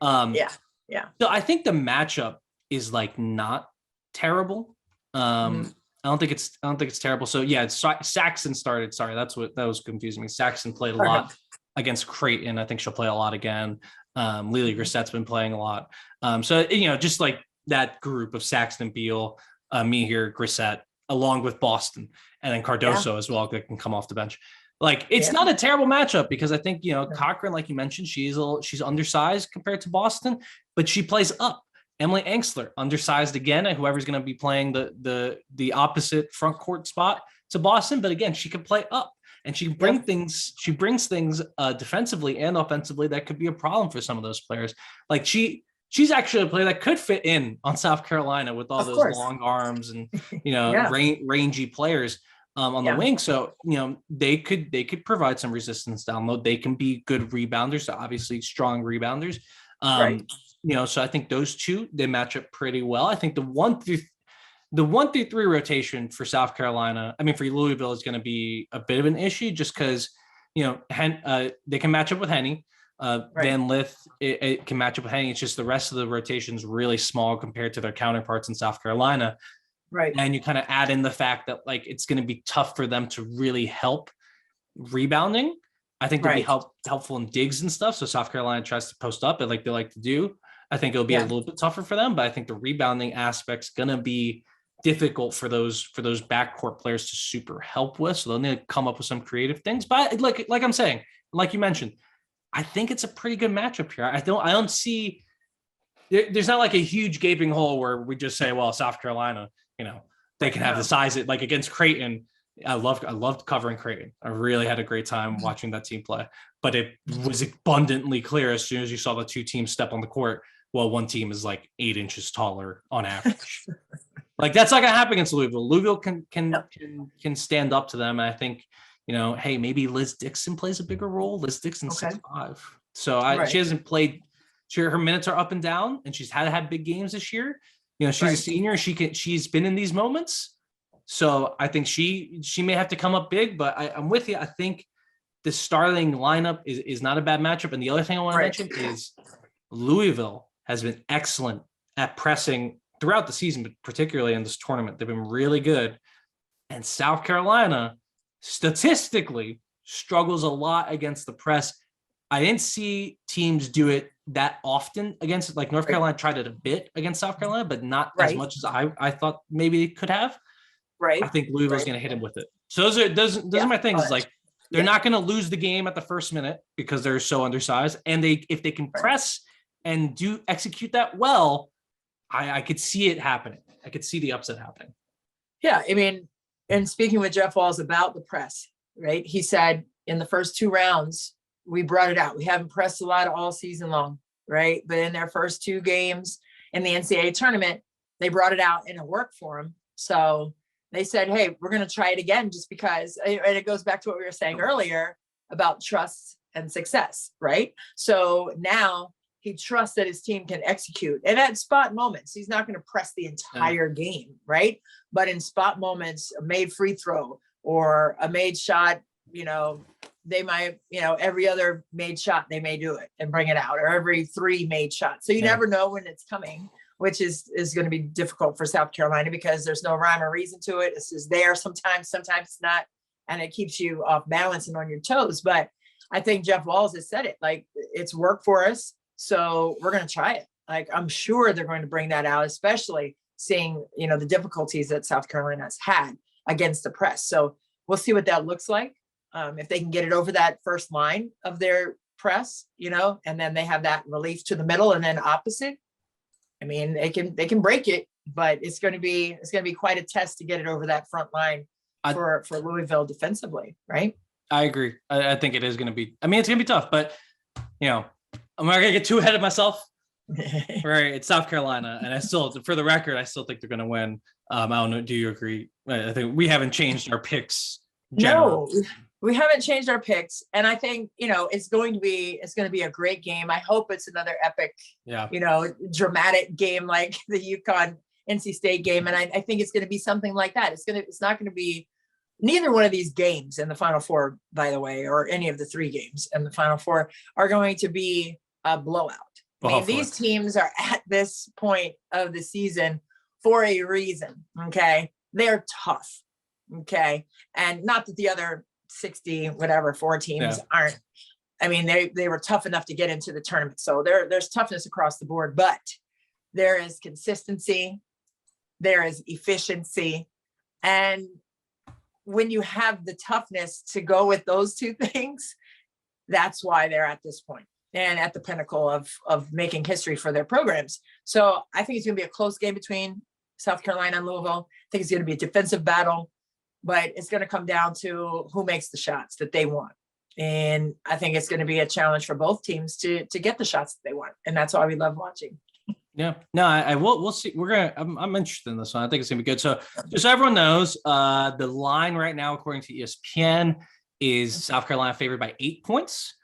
So I think the matchup is like not terrible. I don't think it's terrible. So yeah, Saxon started. Sorry, that was confusing me. Saxon played a lot against Creighton. I think she'll play a lot again. Lily Grissette's been playing a lot. So just like that group of Saxon, Beal, Mihir, Grissett, along with Boston, and then Cardoso as well, that can come off the bench. Like, it's not a terrible matchup because I think, Cochran, like you mentioned, she's undersized compared to Boston, but she plays up. Emily Engstler, undersized again, and whoever's going to be playing the opposite front court spot to Boston. But again, she can play up, and she brings things defensively and offensively that could be a problem for some of those players. Like, she's actually a player that could fit in on South Carolina with all those long arms and, rangy players on the wing. So, they could provide some resistance down low. They can be good rebounders, obviously strong rebounders. Right. So I think those two, they match up pretty well. I think the 1 through 3 rotation for South Carolina, for Louisville, is going to be a bit of an issue just because, they can match up with Henny. Right. Van Lith, it can match up with Henny. It's just the rest of the rotation is really small compared to their counterparts in South Carolina. Right. And you kind of add in the fact that it's going to be tough for them to really help rebounding. I think they'll be helpful in digs and stuff. So South Carolina tries to post up like they like to do. I think it'll be a little bit tougher for them, but I think the rebounding aspect's going to be difficult for those backcourt players to super help with. So they'll need to come up with some creative things. But like I'm saying, like you mentioned, I think it's a pretty good matchup here. I don't see there's not like a huge gaping hole where we just say, well, South Carolina, they can have the size like against Creighton. I loved covering Creighton. I really had a great time watching that team play, but it was abundantly clear as soon as you saw the two teams step on the court. Well, one team is like 8 inches taller on average. That's not gonna happen against Louisville. Louisville can stand up to them. And I think, hey, maybe Liz Dixon plays a bigger role. Liz Dixon's 6'5", so she hasn't played. Her minutes are up and down, and she's had big games this year. She's a senior. She's been in these moments. So I think she may have to come up big, but I'm with you. I think the starting lineup is not a bad matchup. And the other thing I want to mention is Louisville has been excellent at pressing throughout the season, but particularly in this tournament. They've been really good. And South Carolina statistically struggles a lot against the press. I didn't see teams do it that often against, North Carolina tried it a bit against South Carolina, but not as much as I thought maybe it could have. Right. I think Louisville's going to hit him with it. So those are my things. They're not going to lose the game at the first minute because they're so undersized. And if they can press and execute that well, I could see it happening. I could see the upset happening. Yeah. And speaking with Jeff Walz about the press, right? He said in the first 2 rounds, we brought it out. We haven't pressed a lot all season long, right? But in their first 2 games in the NCAA tournament, they brought it out and it worked for them. So they said, hey, we're going to try it again just because, and it goes back to what we were saying earlier about trust and success, right? So now he trusts that his team can execute. And at spot moments, he's not going to press the entire game, right? But in spot moments, a made free throw or a made shot, they might, every other made shot, they may do it and bring it out, or every 3 made shots. So you never know when it's coming, which is going to be difficult for South Carolina because there's no rhyme or reason to it. It's just there sometimes it's not. And it keeps you off balance and on your toes. But I think Jeff Walz has said it, it's worked for us. So we're going to try it. I'm sure they're going to bring that out, especially seeing, the difficulties that South Carolina has had against the press. So we'll see what that looks like. If they can get it over that first line of their press, and then they have that relief to the middle and then opposite. They can break it, but it's going to be quite a test to get it over that front line for Louisville defensively, right? I agree. I think it is going to be. It's going to be tough, but I'm not going to get too ahead of myself. Right, it's South Carolina, and for the record, I still think they're going to win. I don't know. Do you agree? I think we haven't changed our picks. No, we haven't changed our picks, and I think it's going to be a great game. I hope it's another epic, dramatic game like the UConn-NC State game, and I think it's going to be something like that. It's not going to be neither one of these games in the Final Four, by the way, or any of the 3 games in the Final Four are going to be a blowout. These teams are at this point of the season for a reason. Okay, they're tough. Okay, and not that the other 4 teams aren't. They were tough enough to get into the tournament. So there's toughness across the board, but there is consistency, there is efficiency, and when you have the toughness to go with those 2 things, that's why they're at this point and at the pinnacle of making history for their programs. So I think it's going to be a close game between South Carolina and Louisville. I think it's going to be a defensive battle, but it's going to come down to who makes the shots that they want. And I think it's going to be a challenge for both teams to get the shots that they want. And that's why we love watching. Yeah, no, we'll see. I'm interested in this one. I think it's gonna be good. So just so everyone knows, the line right now, according to ESPN, is South Carolina favored by 8 points.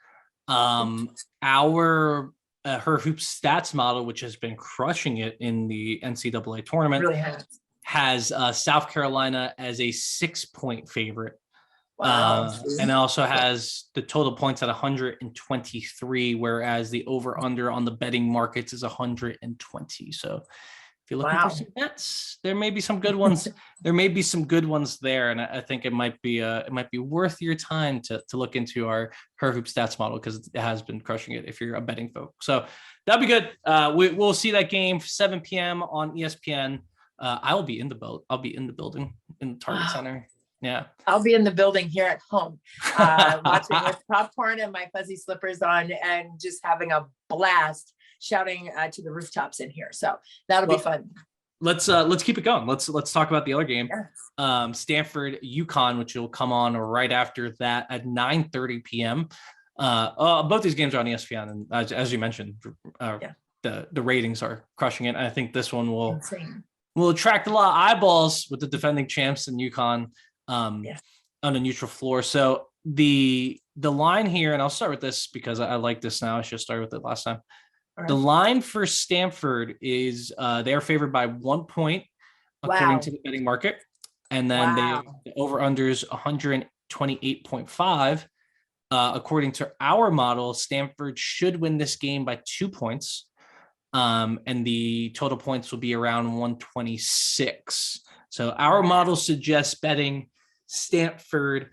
Our her hoop stats model, which has been crushing it in the NCAA tournament, Really has South Carolina as a 6-point favorite. Wow. And it also has the total points at 123, whereas the over-under on the betting markets is 120. So if you're looking for some bets, there may be some good ones. There may be some good ones there, and I think it might be worth your time to look into her hoop stats model, because it has been crushing it if you're a betting folk. So that'd be good. We'll see that game 7 p.m. on ESPN. I'll be in the boat. I'll be in the building in the Target Center. Yeah, I'll be in the building here at home, watching with popcorn and my fuzzy slippers on, and just having a blast, shouting to the rooftops in here. So that'll be fun. Let's keep it going. Let's talk about the other game. Yeah. Stanford UConn, which will come on right after that at 9:30 p.m. Both these games are on ESPN, and as you mentioned, the ratings are crushing it. I think this one will attract a lot of eyeballs with the defending champs in UConn. On a neutral floor. So the line here, and I'll start with this because I like this now. I should have started with it last time. Right. The line for Stanford is they are favored by 1 point according to the betting market. And then the over-under is 128.5. According to our model, Stanford should win this game by 2 points. And the total points will be around 126. So our model suggests betting Stanford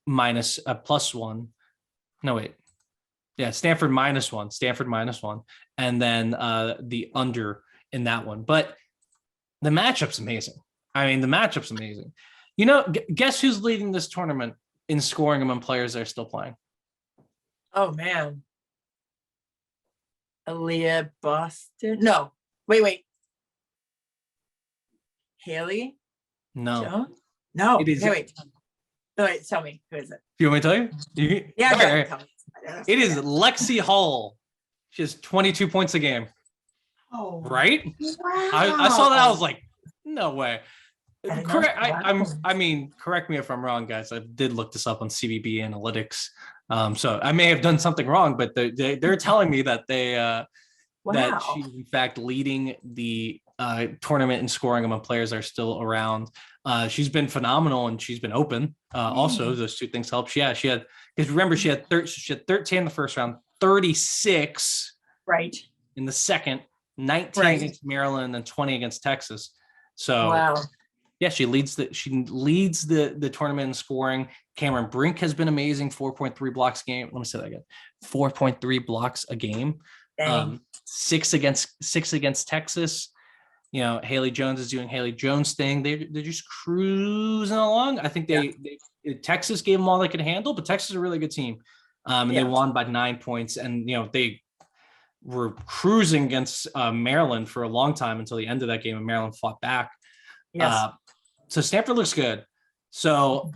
minus +1. No, wait. Yeah, Stanford -1, and then the under in that one. But the matchup's amazing. I mean, the matchup's amazing. You know, guess who's leading this tournament in scoring among players that are still playing? Oh, man. Aaliyah Boston? No. Wait. Haley? No. Jones? No. It is. Wait. Tell me. Who is it? You want me to tell you? Yeah. Tell me. It is Lexi Hall. She has 22 points a game. Oh. Right? Wow. I saw that. I was like, no way. Correct. I mean, correct me if I'm wrong, guys. I did look this up on CBB Analytics. So I may have done something wrong, but they're telling me that that she's in fact leading the tournament in scoring among players that are still around. She's been phenomenal, and she's been open. Also, those two things help. She had, because remember, she had 13 in the first round, 36 in the second, 19 against Maryland, and 20 against Texas. So yeah, she leads the tournament in scoring. Cameron Brink has been amazing, 4.3 blocks a game. Let me say that again, 4.3 blocks a game. 6 against Texas. You know, Haley Jones is doing Haley Jones thing. They're just cruising along. I think Texas gave them all they could handle, but Texas is a really good team. And they won by 9 points. And, you know, they were cruising against Maryland for a long time until the end of that game, and Maryland fought back. So Stanford looks good. So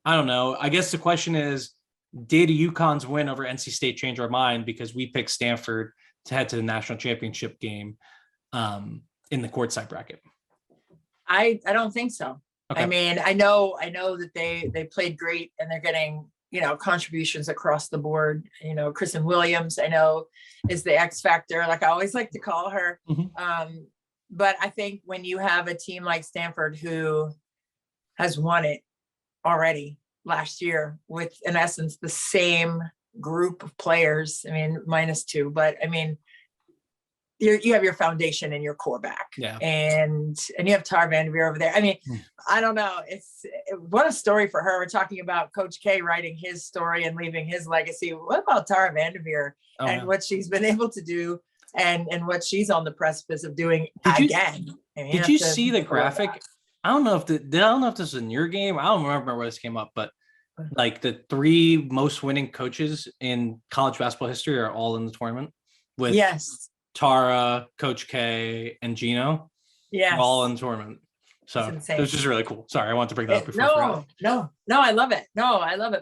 I don't know. I guess the question is, did UConn's win over NC State change our mind because we picked Stanford to head to the national championship game in the courtside bracket? I don't think so. Okay. I mean, I know that they played great, and they're getting, you know, contributions across the board. You know, Kristen Williams, I know, is the X factor, like I always like to call her. But I think when you have a team like Stanford, who has won it already last year with, in essence, the same group of players, I mean, -2, but I mean, you have your foundation and your core back, and you have Tara Vanderveer over there. I mean, I don't know. What a story for her. We're talking about Coach K writing his story and leaving his legacy. What about Tara Vanderveer what she's been able to do, and what she's on the precipice of doing again? Did you see the graphic? I don't know if this is in your game. I don't remember where this came up, but like the 3 most winning coaches in college basketball history are all in the tournament with Tara, Coach K, and Gino. All in the tournament. So it was just really cool. Sorry, I wanted to bring that up before. No, I love it.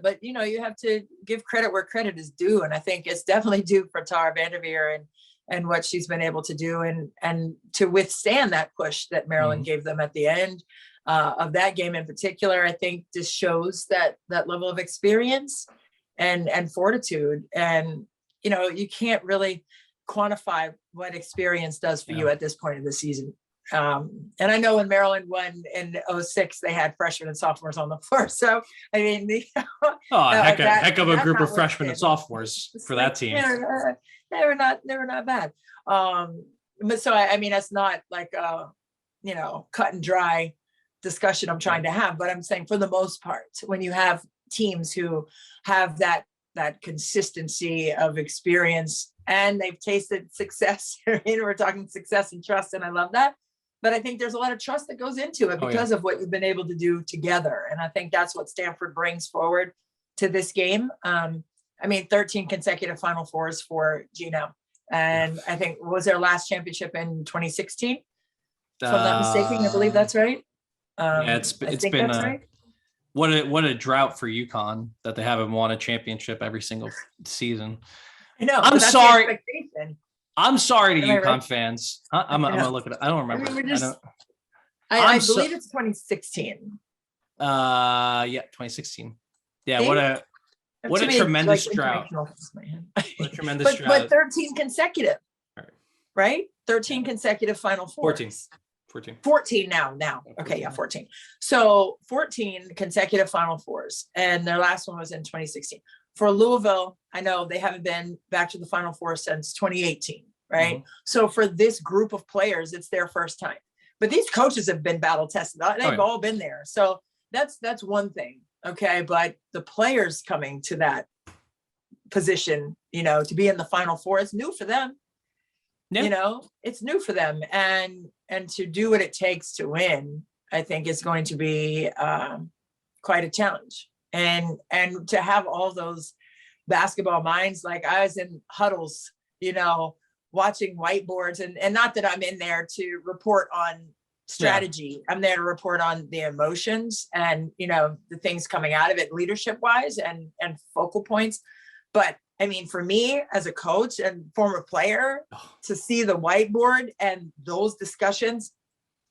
But you know, you have to give credit where credit is due, and I think it's definitely due for Tara Vanderveer and what she's been able to do, and to withstand that push that Maryland gave them at the end of that game in particular. I think just shows that level of experience and fortitude. And you can't really quantify what experience does for you at this point of the season. And I know when Maryland won in 06, they had freshmen and sophomores on the floor. So, I mean, heck of a group of freshmen and sophomores for that team. They were not bad. But so, I mean, that's not like cut and dry discussion I'm trying to have, but I'm saying for the most part, when you have teams who have that consistency of experience and they've tasted success, we're talking success and trust, and I love that. But I think there's a lot of trust that goes into it because of what you've been able to do together. And I think that's what Stanford brings forward to this game. 13 consecutive Final Fours for Gino. And I think was their last championship in 2016. If I'm not mistaken, I believe that's right. It's been right. What a drought for UConn that they haven't won a championship every single season. I know. I'm sorry. I'm sorry to UConn fans. I'm gonna look at it. I don't remember. I believe it's 2016. 2016. Yeah, what a tremendous drought. What a tremendous drought. But 13 consecutive. Right? 13 consecutive Final Fours. 14 now. Okay, yeah, 14. So 14 consecutive Final Fours, and their last one was in 2016. For Louisville, I know they haven't been back to the Final Four since 2018, right? Mm-hmm. So for this group of players, it's their first time. But these coaches have been battle tested. They've all been there. So that's one thing, okay? But the players coming to that position, to be in the Final Four, it's new for them. Yeah. It's new for them. And to do what it takes to win, I think is going to be quite a challenge. And to have all those basketball minds, like I was in huddles, watching whiteboards, and not that I'm in there to report on strategy. Yeah. I'm there to report on the emotions and, the things coming out of it leadership wise and focal points. But I mean, for me as a coach and former player, to see the whiteboard and those discussions,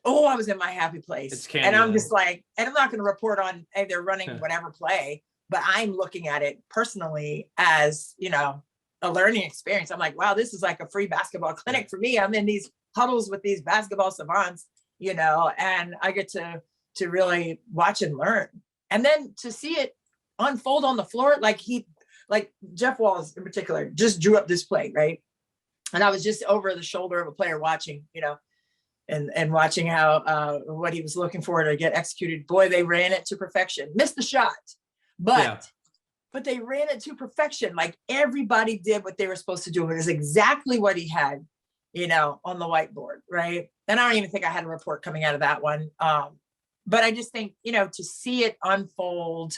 I was in my happy place. And I'm just like, and I'm not going to report on, hey, they're running whatever play, but I'm looking at it personally as, a learning experience. I'm like, wow, this is like a free basketball clinic for me. I'm in these huddles with these basketball savants, and I get to really watch and learn. And then to see it unfold on the floor, like Jeff Walls in particular just drew up this play, right? And I was just over the shoulder of a player watching, and watching how what he was looking for to get executed. Boy, they ran it to perfection. Missed the shot, but they ran it to perfection. Like everybody did what they were supposed to do. It was exactly what he had, on the whiteboard, right? And I don't even think I had a report coming out of that one. But I just think, to see it unfold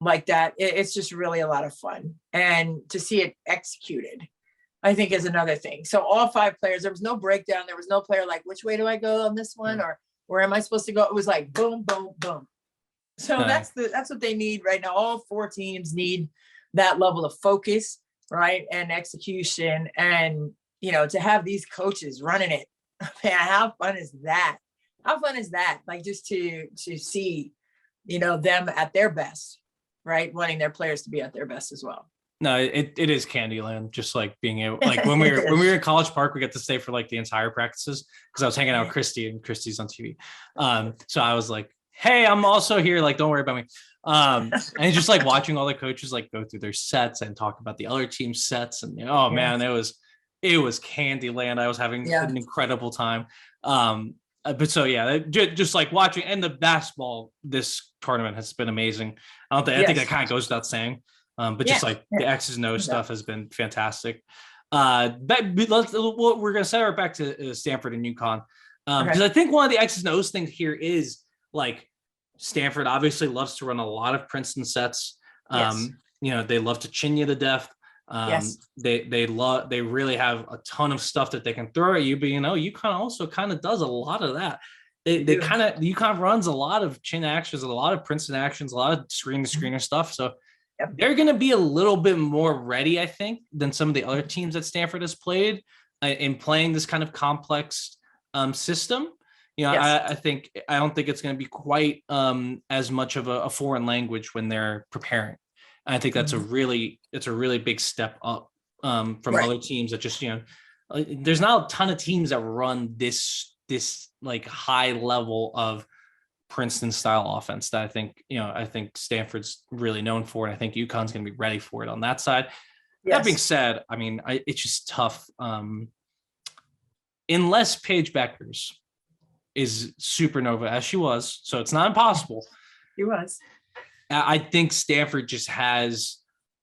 like that, it's just really a lot of fun. And to see it executed, I think, is another thing. So all 5 players, there was no breakdown. There was no player like, which way do I go on this one? Or where am I supposed to go? It was like, boom, boom, boom. So that's what they need right now. All 4 teams need that level of focus, right? And execution. And, to have these coaches running it, man, how fun is that? How fun is that? Like just to see, them at their best, right? Wanting their players to be at their best as well. No, it is Candyland. Just like being able, like when we were in College Park, we got to stay for like the entire practices because I was hanging out with Christy, and Christy's on TV. So I was like, hey, I'm also here. Like, don't worry about me. And it's just like watching all the coaches like go through their sets and talk about the other team's sets. And man, it was Candyland. I was having an incredible time. But so just like watching, and the basketball this tournament has been amazing. I think that kind of goes without saying. But just like the X's and O's stuff has been fantastic. But we're going to set her back to Stanford and UConn. Because I think one of the X's and O's things here is like Stanford obviously loves to run a lot of Princeton sets. They love to chin you to death. They really have a ton of stuff that they can throw at you, but UConn also kind of does a lot of that. UConn runs a lot of chin actions, a lot of Princeton actions, a lot of screener stuff. So they're going to be a little bit more ready, I think, than some of the other teams that Stanford has played in playing this kind of complex system. I don't think it's going to be quite as much of a foreign language when they're preparing. I think that's a really big step up from other teams that just, there's not a ton of teams that run this like high level of Princeton style offense that I think Stanford's really known for. And I think UConn's going to be ready for it on that side. Yes. That being said, I mean, it's just tough. Unless Paige Bueckers is supernova as she was, so it's not impossible. She was. I think Stanford just has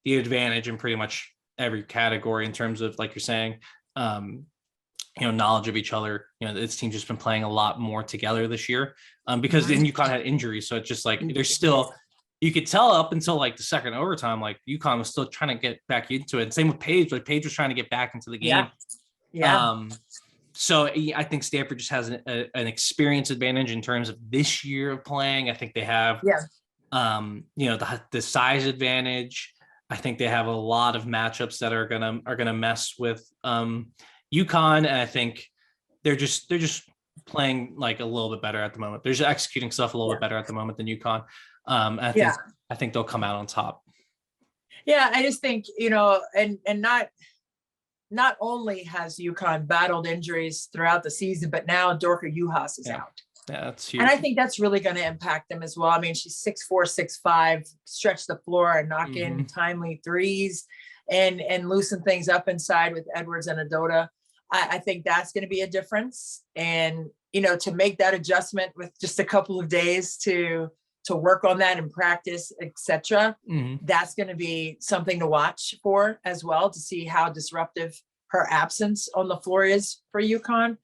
the advantage in pretty much every category in terms of, like you're saying, knowledge of each other. This team's just been playing a lot more together this year because then UConn had injuries. So it's just like there's still, you could tell up until like the second overtime, like UConn was still trying to get back into it. And same with Paige, like Paige was trying to get back into the game. Yeah. So I think Stanford just has an experience advantage in terms of this year of playing. I think they have, the size advantage. I think they have a lot of matchups that are gonna mess with UConn, and I think they're just playing like a little bit better at the moment. They're just executing stuff a little bit better at the moment than UConn. I think they'll come out on top. Yeah, I just think and not only has UConn battled injuries throughout the season, but now Dorka Juhas is out. Yeah, that's huge. And I think that's really going to impact them as well. I mean, she's 6'4", 6'5", stretch the floor and knock in timely threes and loosen things up inside with Edwards and Adota. I think that's going to be a difference. And, to make that adjustment with just a couple of days to work on that and practice, etc. That's going to be something to watch for as well, to see how disruptive her absence on the floor is for UConn.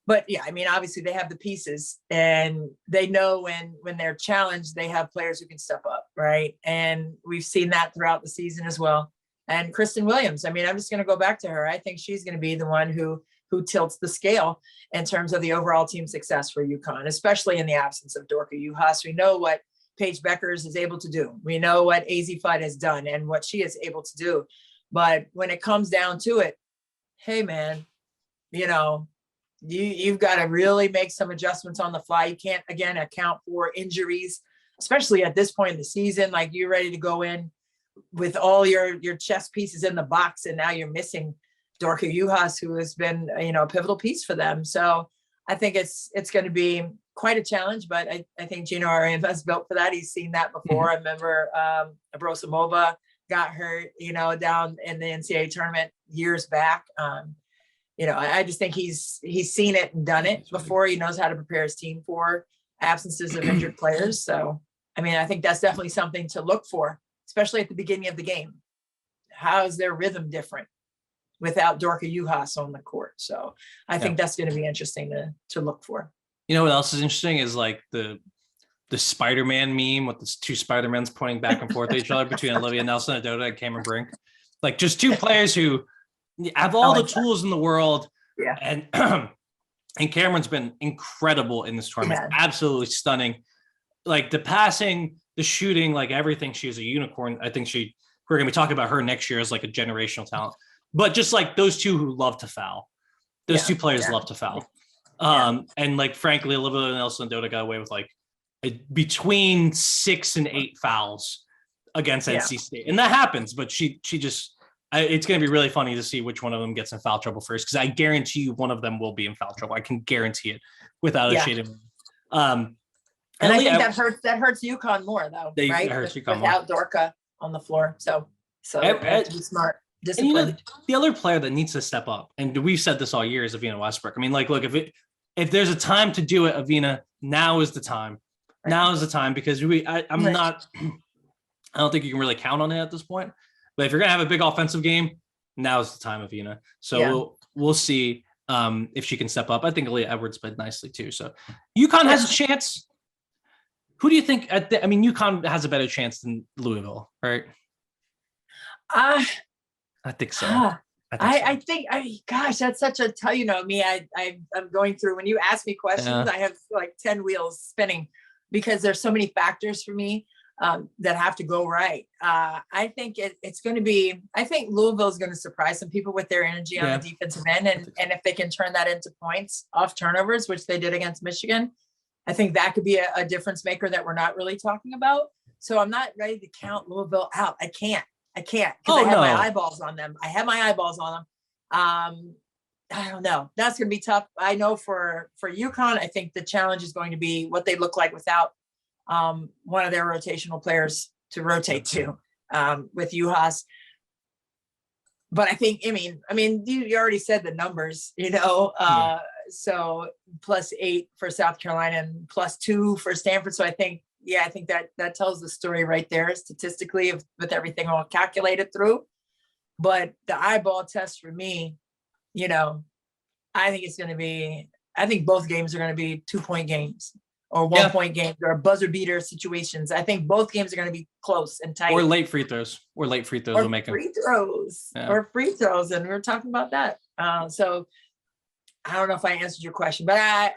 But yeah, I mean, obviously they have the pieces and they know when they're challenged, they have players who can step up, right? And we've seen that throughout the season as well. And Kristen Williams, I mean, I'm just going to go back to her. I think she's going to be the one who tilts the scale in terms of the overall team success for UConn, especially in the absence of Dorka Juhas. We know what Paige Bueckers is able to do. We know what AZ Fudd has done and what she is able to do. But when it comes down to it, hey man, you've got to really make some adjustments on the fly. You can't, again, account for injuries, especially at this point in the season. Like, you're ready to go in with all your chess pieces in the box, and now you're missing Dorka Juhas, who has been, a pivotal piece for them. So I think it's going to be quite a challenge, but I think Gino Arias built for that. He's seen that before. I remember Abrosimova got hurt, down in the NCAA tournament years back. I just think he's seen it and done it before. He knows how to prepare his team for absences of injured players. So, I mean, I think that's definitely something to look for, especially at the beginning of the game. How is their rhythm different without Dorka Juhas on the court? So I think that's going to be interesting to look for. You know what else is interesting is like the Spider-Man meme with the two Spider-Mans pointing back and forth at each other between Olivia Nelson-Ododa and Cameron Brink. Like, just two players who have all the tools in the world. Yeah. And Cameron's been incredible in this tournament. Yeah. Absolutely stunning. Like, the passing, the shooting, like everything. She's a unicorn. I think we're going to be talking about her next year as like a generational talent. But just like those two who love to foul. Those two players love to foul. And like, frankly, Olivia Nelson-Ododa got away with like between 6 and 8 fouls against NC State. And that happens, but she just, it's going to be really funny to see which one of them gets in foul trouble first, because I guarantee you one of them will be in foul trouble. I can guarantee it without a shade of and I think that hurts UConn more, though, right? Without Dorka on the floor. So they have to be smart, disciplined. And the other player that needs to step up, and we've said this all year, is Avina Westbrook. I mean, like, look, if there's a time to do it, Avina, now is the time. Right. Now is the time, because I don't think you can really count on it at this point. But if you're going to have a big offensive game, now is the time, Avina. So we'll see if she can step up. I think Aaliyah Edwards played nicely too. So UConn has a chance. Who do you think? UConn has a better chance than Louisville, right? I think so. I think, gosh, that's such a tell. Me, I'm going through, when you ask me questions, I have like 10 wheels spinning, because there's so many factors for me that have to go right. I think it's going to be, I think Louisville is going to surprise some people with their energy on the defensive end. And if they can turn that into points off turnovers, which they did against Michigan, I think that could be a difference maker that we're not really talking about. So I'm not ready to count Louisville out. I can't because Oh, I have my no. eyeballs on them. I have my eyeballs on them. I don't know. That's going to be tough. I know for UConn, I think the challenge is going to be what they look like without one of their rotational players to rotate to with UHAS. But I think, I mean, you already said the numbers, so +8 for South Carolina and +2 for Stanford. So I think that tells the story right there statistically with everything all calculated through. But the eyeball test for me, I think both games are going to be 2-point games or 1-point games or buzzer beater situations. I think both games are going to be close and tight. Or late free throws. Will make them. Free throws. And we were talking about that. So I don't know if I answered your question, but I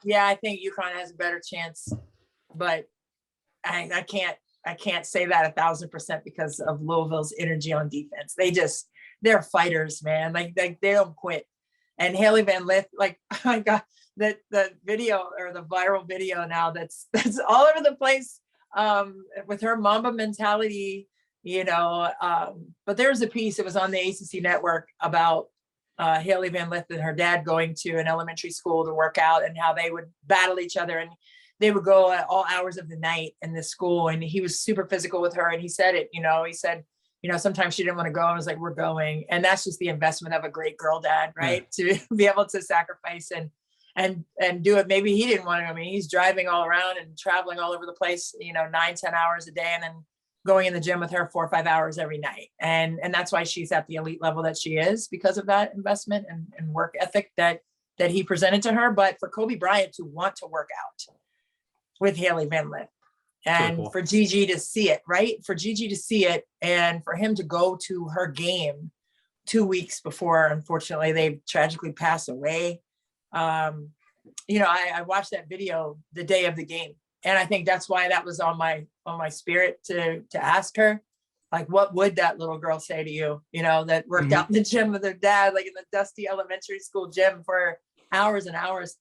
mean, I think UConn has a better chance, but I can't say that 1,000% because of Louisville's energy on defense. They're fighters, man. Like they don't quit. And Haley Van Lith, like, oh my God, the video or the viral video now that's all over the place with her Mamba mentality, but there was a piece, it was on the ACC network about Haley Van Lith and her dad going to an elementary school to work out and how they would battle each other. And they would go at all hours of the night in the school. And he was super physical with her. And he said it, he said, sometimes she didn't want to go. I was like, we're going. And that's just the investment of a great girl dad, right? To be able to sacrifice and do it. Maybe he didn't want to. I mean, he's driving all around and traveling all over the place, 9-10 hours a day, and then going in the gym with her 4 or 5 hours every night. And that's why she's at the elite level that she is, because of that investment and work ethic that he presented to her. But for Kobe Bryant to want to work out with Haley Van Lith, and cool. For Gigi to see it, right? For Gigi to see it, and for him to go to her game 2 weeks before, unfortunately, they tragically passed away. I watched that video the day of the game, and I think that's why that was on my spirit to ask her, like, what would that little girl say to you? That worked out in the gym with her dad, like in the dusty elementary school gym for hours and hours.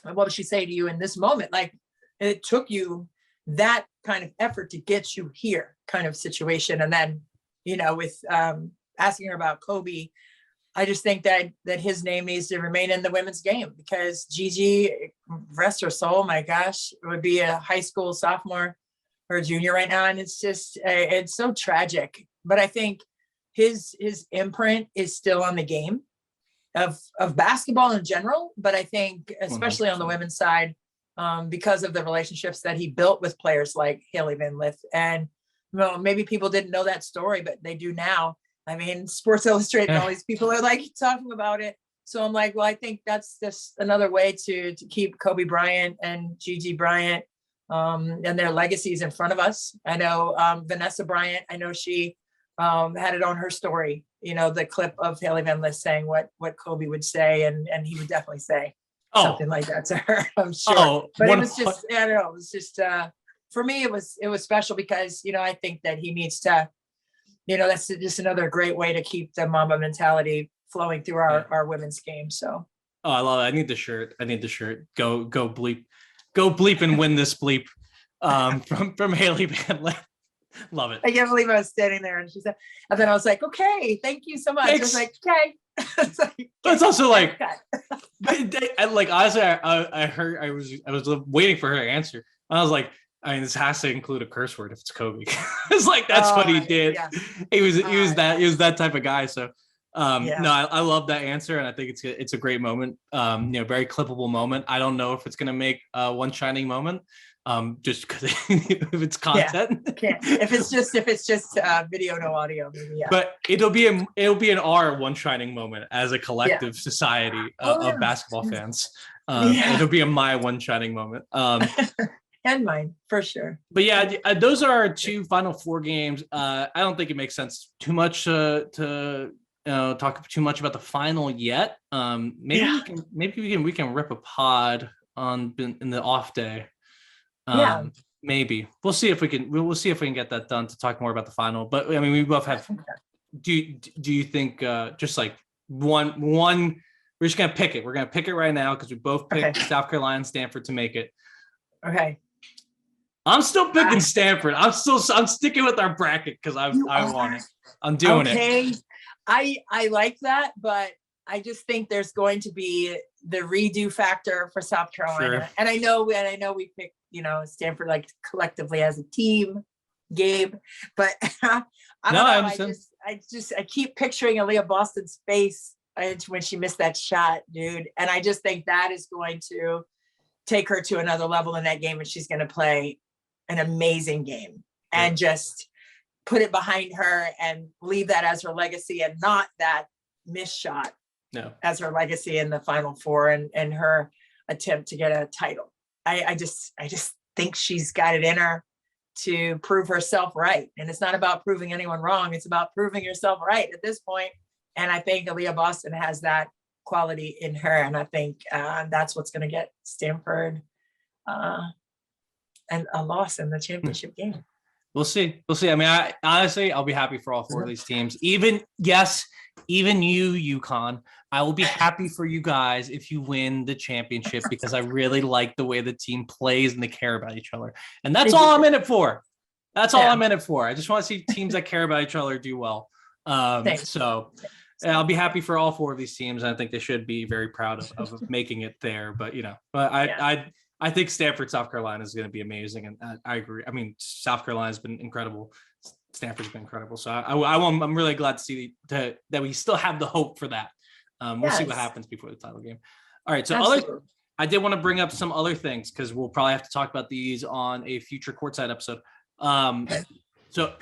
And what would she say to you in this moment? Like, it took you that kind of effort to get you here, kind of situation. And then, with asking her about Kobe, I just think that his name needs to remain in the women's game, because Gigi, rest her soul, my gosh, would be a high school sophomore or a junior right now. And it's just, it's so tragic. But I think his imprint is still on the game of basketball in general. But I think especially 100%. On the women's side, because of the relationships that he built with players like Haley Van Lith. And maybe people didn't know that story, but they do now. I mean, Sports Illustrated and all these people are like talking about it. So I'm like, well, I think that's just another way to keep Kobe Bryant and Gigi Bryant and their legacies in front of us. I know Vanessa Bryant, I know she had it on her story, the clip of Haley Van Lith saying what Kobe would say, and he would definitely say something like that to her, I'm sure. But it was just, I don't know, it was just, for me, it was special because, I think that he needs to, that's just another great way to keep the Mamba mentality flowing through our women's game. So. Oh, I love it. I need the shirt. Go bleep and win this bleep from Haley Van Lith. Love it. I can't believe I was standing there and she said, and then I was like, okay, thank you so much. Thanks. I was like, okay. It's like, okay. But it's also like, honestly, I was waiting for her to answer. I was like, I mean, this has to include a curse word if it's Kobe. It's like, that's what he did. Yeah. He was that type of guy. So no, I love that answer. And I think it's a great moment. Very clippable moment. I don't know if it's going to make one shining moment. Just because if it's content, if it's just video, no audio, maybe, yeah. But it'll be an one shining moment as a collective society of basketball fans. It'll be my one shining moment. And mine for sure. But yeah, those are our two Final Four games. I don't think it makes sense too much to talk too much about the final yet. Maybe we can rip a pod in the off day. Maybe we'll see if we can get that done to talk more about the final. But I mean, we both have. Do you think just like one? We're just gonna pick it. We're gonna pick it right now because we both picked South Carolina and Stanford to make it. Okay. I'm still picking Stanford. I'm sticking with our bracket because I want it. I'm doing it. I like that, but I just think there's going to be the redo factor for South Carolina. Sure. And I know we picked, Stanford like collectively as a team, Gabe, but I don't know. I keep picturing Aaliyah Boston's face when she missed that shot, dude. And I just think that is going to take her to another level in that game, and she's going to play an amazing game and just put it behind her and leave that as her legacy, and not that missed shot as her legacy in the Final Four and her attempt to get a title. I just think she's got it in her to prove herself right. And it's not about proving anyone wrong. It's about proving yourself right at this point. And I think Aaliyah Boston has that quality in her. And I think that's what's going to get Stanford and a loss in the championship game. We'll see. I mean, I'll be happy for all four of these teams. Even you, UConn. I will be happy for you guys if you win the championship, because I really like the way the team plays and they care about each other. And that's all I'm in it for. I'm in it for. I just want to see teams that care about each other do well. So I'll be happy for all four of these teams. And I think they should be very proud of making it there. But, I think Stanford, South Carolina is going to be amazing. And I agree. I mean, South Carolina's been incredible. Stanford's been incredible. So I'm really glad to see that we still have the hope for that. We'll see what happens before the title game. All right. So I did want to bring up some other things, because we'll probably have to talk about these on a future Courtside episode. So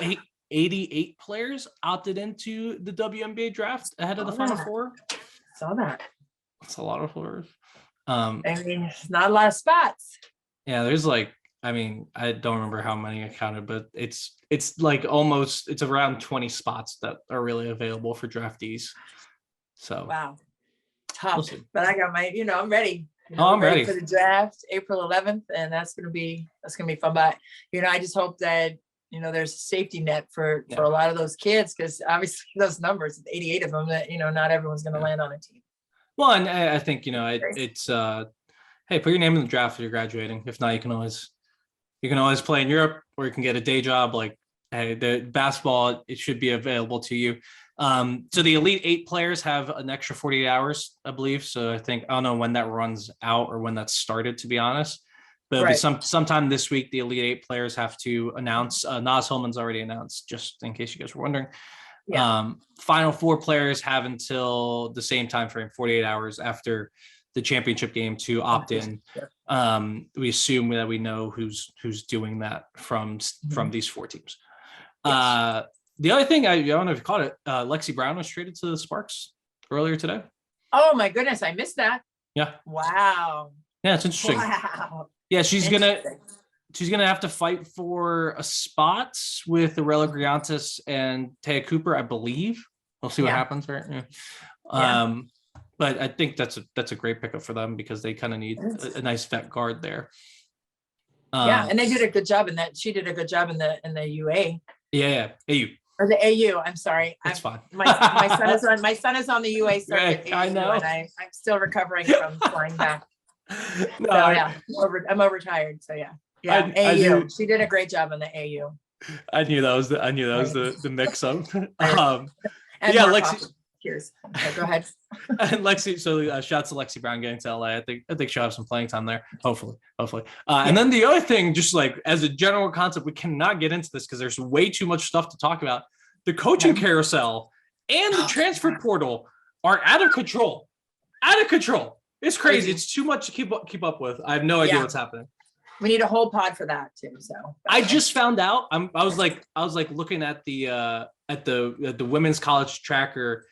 88 players opted into the WNBA draft ahead of the Final Four. Saw that. That's a lot of players. It's not a lot of spots. Yeah, there's I don't remember how many I counted, but it's like it's around 20 spots that are really available for draftees. So wow, tough. But I got my, I'm ready. I'm ready for the draft, April 11th, and that's gonna be fun. But I just hope that there's a safety net for a lot of those kids, because obviously those numbers, 88 of them, that not everyone's gonna land on a team. Well, and I think it's hey, put your name in the draft if you're graduating. If not, you can always play in Europe, or you can get a day job. Hey, the basketball, it should be available to you. So the Elite 8 players have an extra 48 hours, I believe. So I don't know when that runs out or when that started, to be honest. But it'll be sometime this week. The Elite 8 players have to announce. Naz Hillman's already announced, just in case you guys were wondering. Yeah. Final Four players have until the same time frame, 48 hours after the championship game, to opt in. We assume that we know who's doing that from these four teams. Yes. The other thing, I don't know if you caught it, Lexi Brown was traded to the Sparks earlier today. Oh my goodness, I missed that. Yeah. Wow. Yeah, it's interesting. Wow. Yeah, she's gonna have to fight for a spot with Aurela Griantis and Taya Cooper, I believe. We'll see what happens, right? Yeah. But I think that's a great pickup for them, because they kind of need a nice vet guard there. And they did a good job in that. She did a good job in the UA. Yeah, AU. Or the AU. I'm sorry. That's fine. My son is on the UA circuit. I know. And I'm still recovering from flying back. I'm overtired. So yeah. AU. She did a great job in the AU. I knew that was the mix up. And Lexi. Cheers. Okay, go ahead. And Lexi, so shouts to Lexi Brown getting to LA. I think she'll have some playing time there. Hopefully. And then the other thing, just as a general concept, we cannot get into this because there's way too much stuff to talk about. The coaching carousel and the transfer portal are out of control. It's crazy. It's too much to keep up with. I have no idea what's happening. We need a whole pod for that too. So I just found out. I was looking at the women's college tracker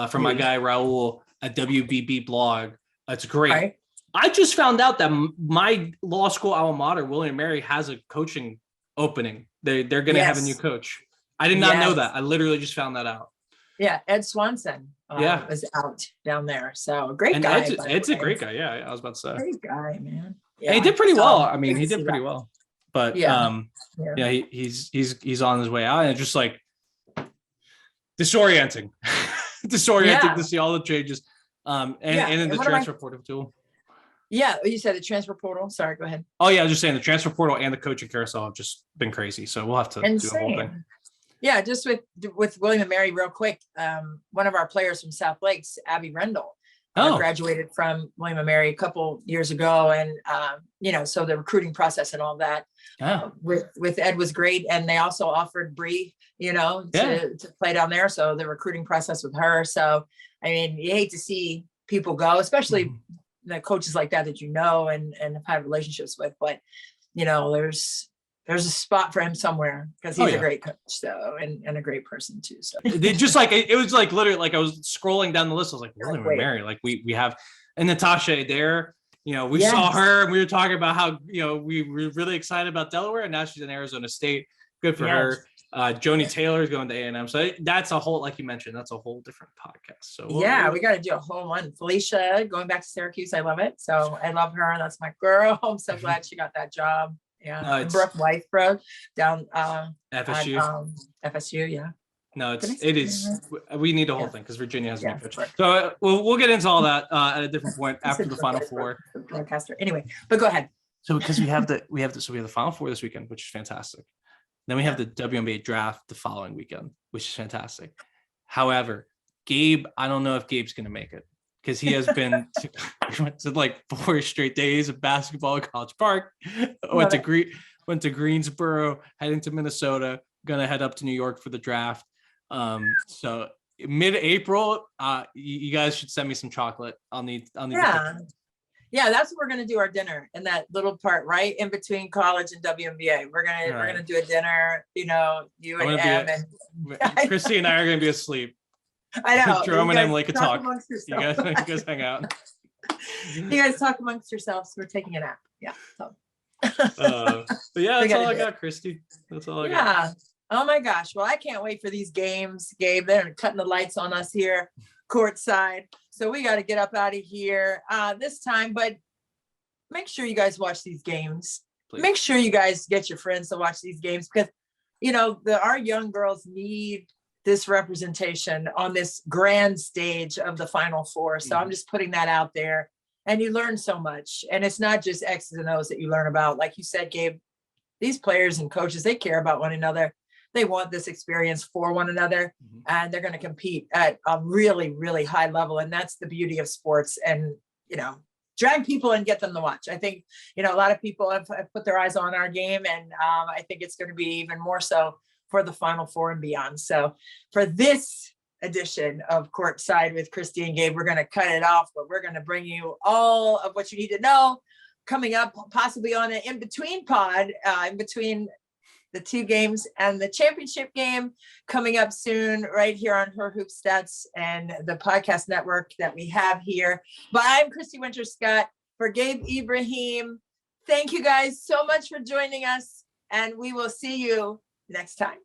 from my guy Raul at WBB blog. That's great. Right. I just found out that my law school alma mater, William & Mary, has a coaching opening. They're going to have a new coach. I did not know that. I literally just found that out. Yeah, Ed Swanson was out down there. So a great guy. Ed's a great guy. Yeah, I was about to say. Great guy, man. Yeah, he did pretty well. I mean, he did pretty well. But he's on his way out, and it's just disorienting. To see all the changes. And in the transfer portal too. Yeah, you said the transfer portal. Sorry, go ahead. Oh yeah, I was just saying the transfer portal and the coaching carousel have just been crazy. So we'll have to do the whole thing. Yeah, just with William and Mary real quick. One of our players from South Lakes, Abby Rendell, graduated from William and Mary a couple years ago. And, so the recruiting process and all that with Ed was great. And they also offered Bree, to play down there. So the recruiting process with her. So, I mean, you hate to see people go, especially the coaches like that and have had relationships with, but there's a spot for him somewhere because he's a great coach, so and a great person too. So they just it was like literally like I was scrolling down the list. I was like, William and Mary, like we have, and Natasha Adair, we saw her and we were talking about how we were really excited about Delaware, and now she's in Arizona State. Good for her. Joni Taylor is going to A&M. So that's a whole, like you mentioned, that's a whole different podcast. So we got to do a whole one. Felicia going back to Syracuse. I love it. So I love her. That's my girl. I'm so glad she got that job. Yeah. Brooke Weisbrod down FSU. FSU. Yeah. No, it is. We need a whole thing because Virginia has a new coach. So we'll get into all that at a different point after the Final Four. Broadcaster. Anyway, but go ahead. So because we have the Final Four this weekend, which is fantastic. Then we have the WNBA draft the following weekend, which is fantastic. However, Gabe, I don't know if Gabe's going to make it because he has been to like 4 straight days of basketball at College Park. Went to Greensboro, heading to Minnesota, going to head up to New York for the draft. So mid-April, you guys should send me some chocolate. I'll need Yeah, that's what we're gonna do our dinner in that little part right in between college and WNBA. We're gonna do a dinner, you and Em and Christy and I are gonna be asleep. I know. Jerome and Emily could talk. You guys hang out. You guys talk amongst yourselves. We're taking a nap. Yeah. So. But yeah, that's all I got, Christy. That's all I got. Yeah. Oh my gosh. Well, I can't wait for these games, Gabe. They're cutting the lights on us here, courtside. So we got to get up out of here this time, but make sure you guys watch these games. Please. Make sure you guys get your friends to watch these games because, our young girls need this representation on this grand stage of the Final Four. So I'm just putting that out there, and you learn so much. And it's not just X's and O's that you learn about. Like you said, Gabe, these players and coaches, they care about one another. They want this experience for one another, and they're going to compete at a really, really high level. And that's the beauty of sports, and, drag people and get them to watch. I think, a lot of people have put their eyes on our game, and I think it's going to be even more so for the Final Four and beyond. So for this edition of Courtside with Christy and Gabe, we're going to cut it off, but we're going to bring you all of what you need to know coming up, possibly on an in-between pod, in between the 2 games and the championship game coming up soon right here on Her Hoop Stats and the podcast network that we have here. But I'm Christy Winter-Scott for Gabe Ibrahim. Thank you guys so much for joining us, and we will see you next time.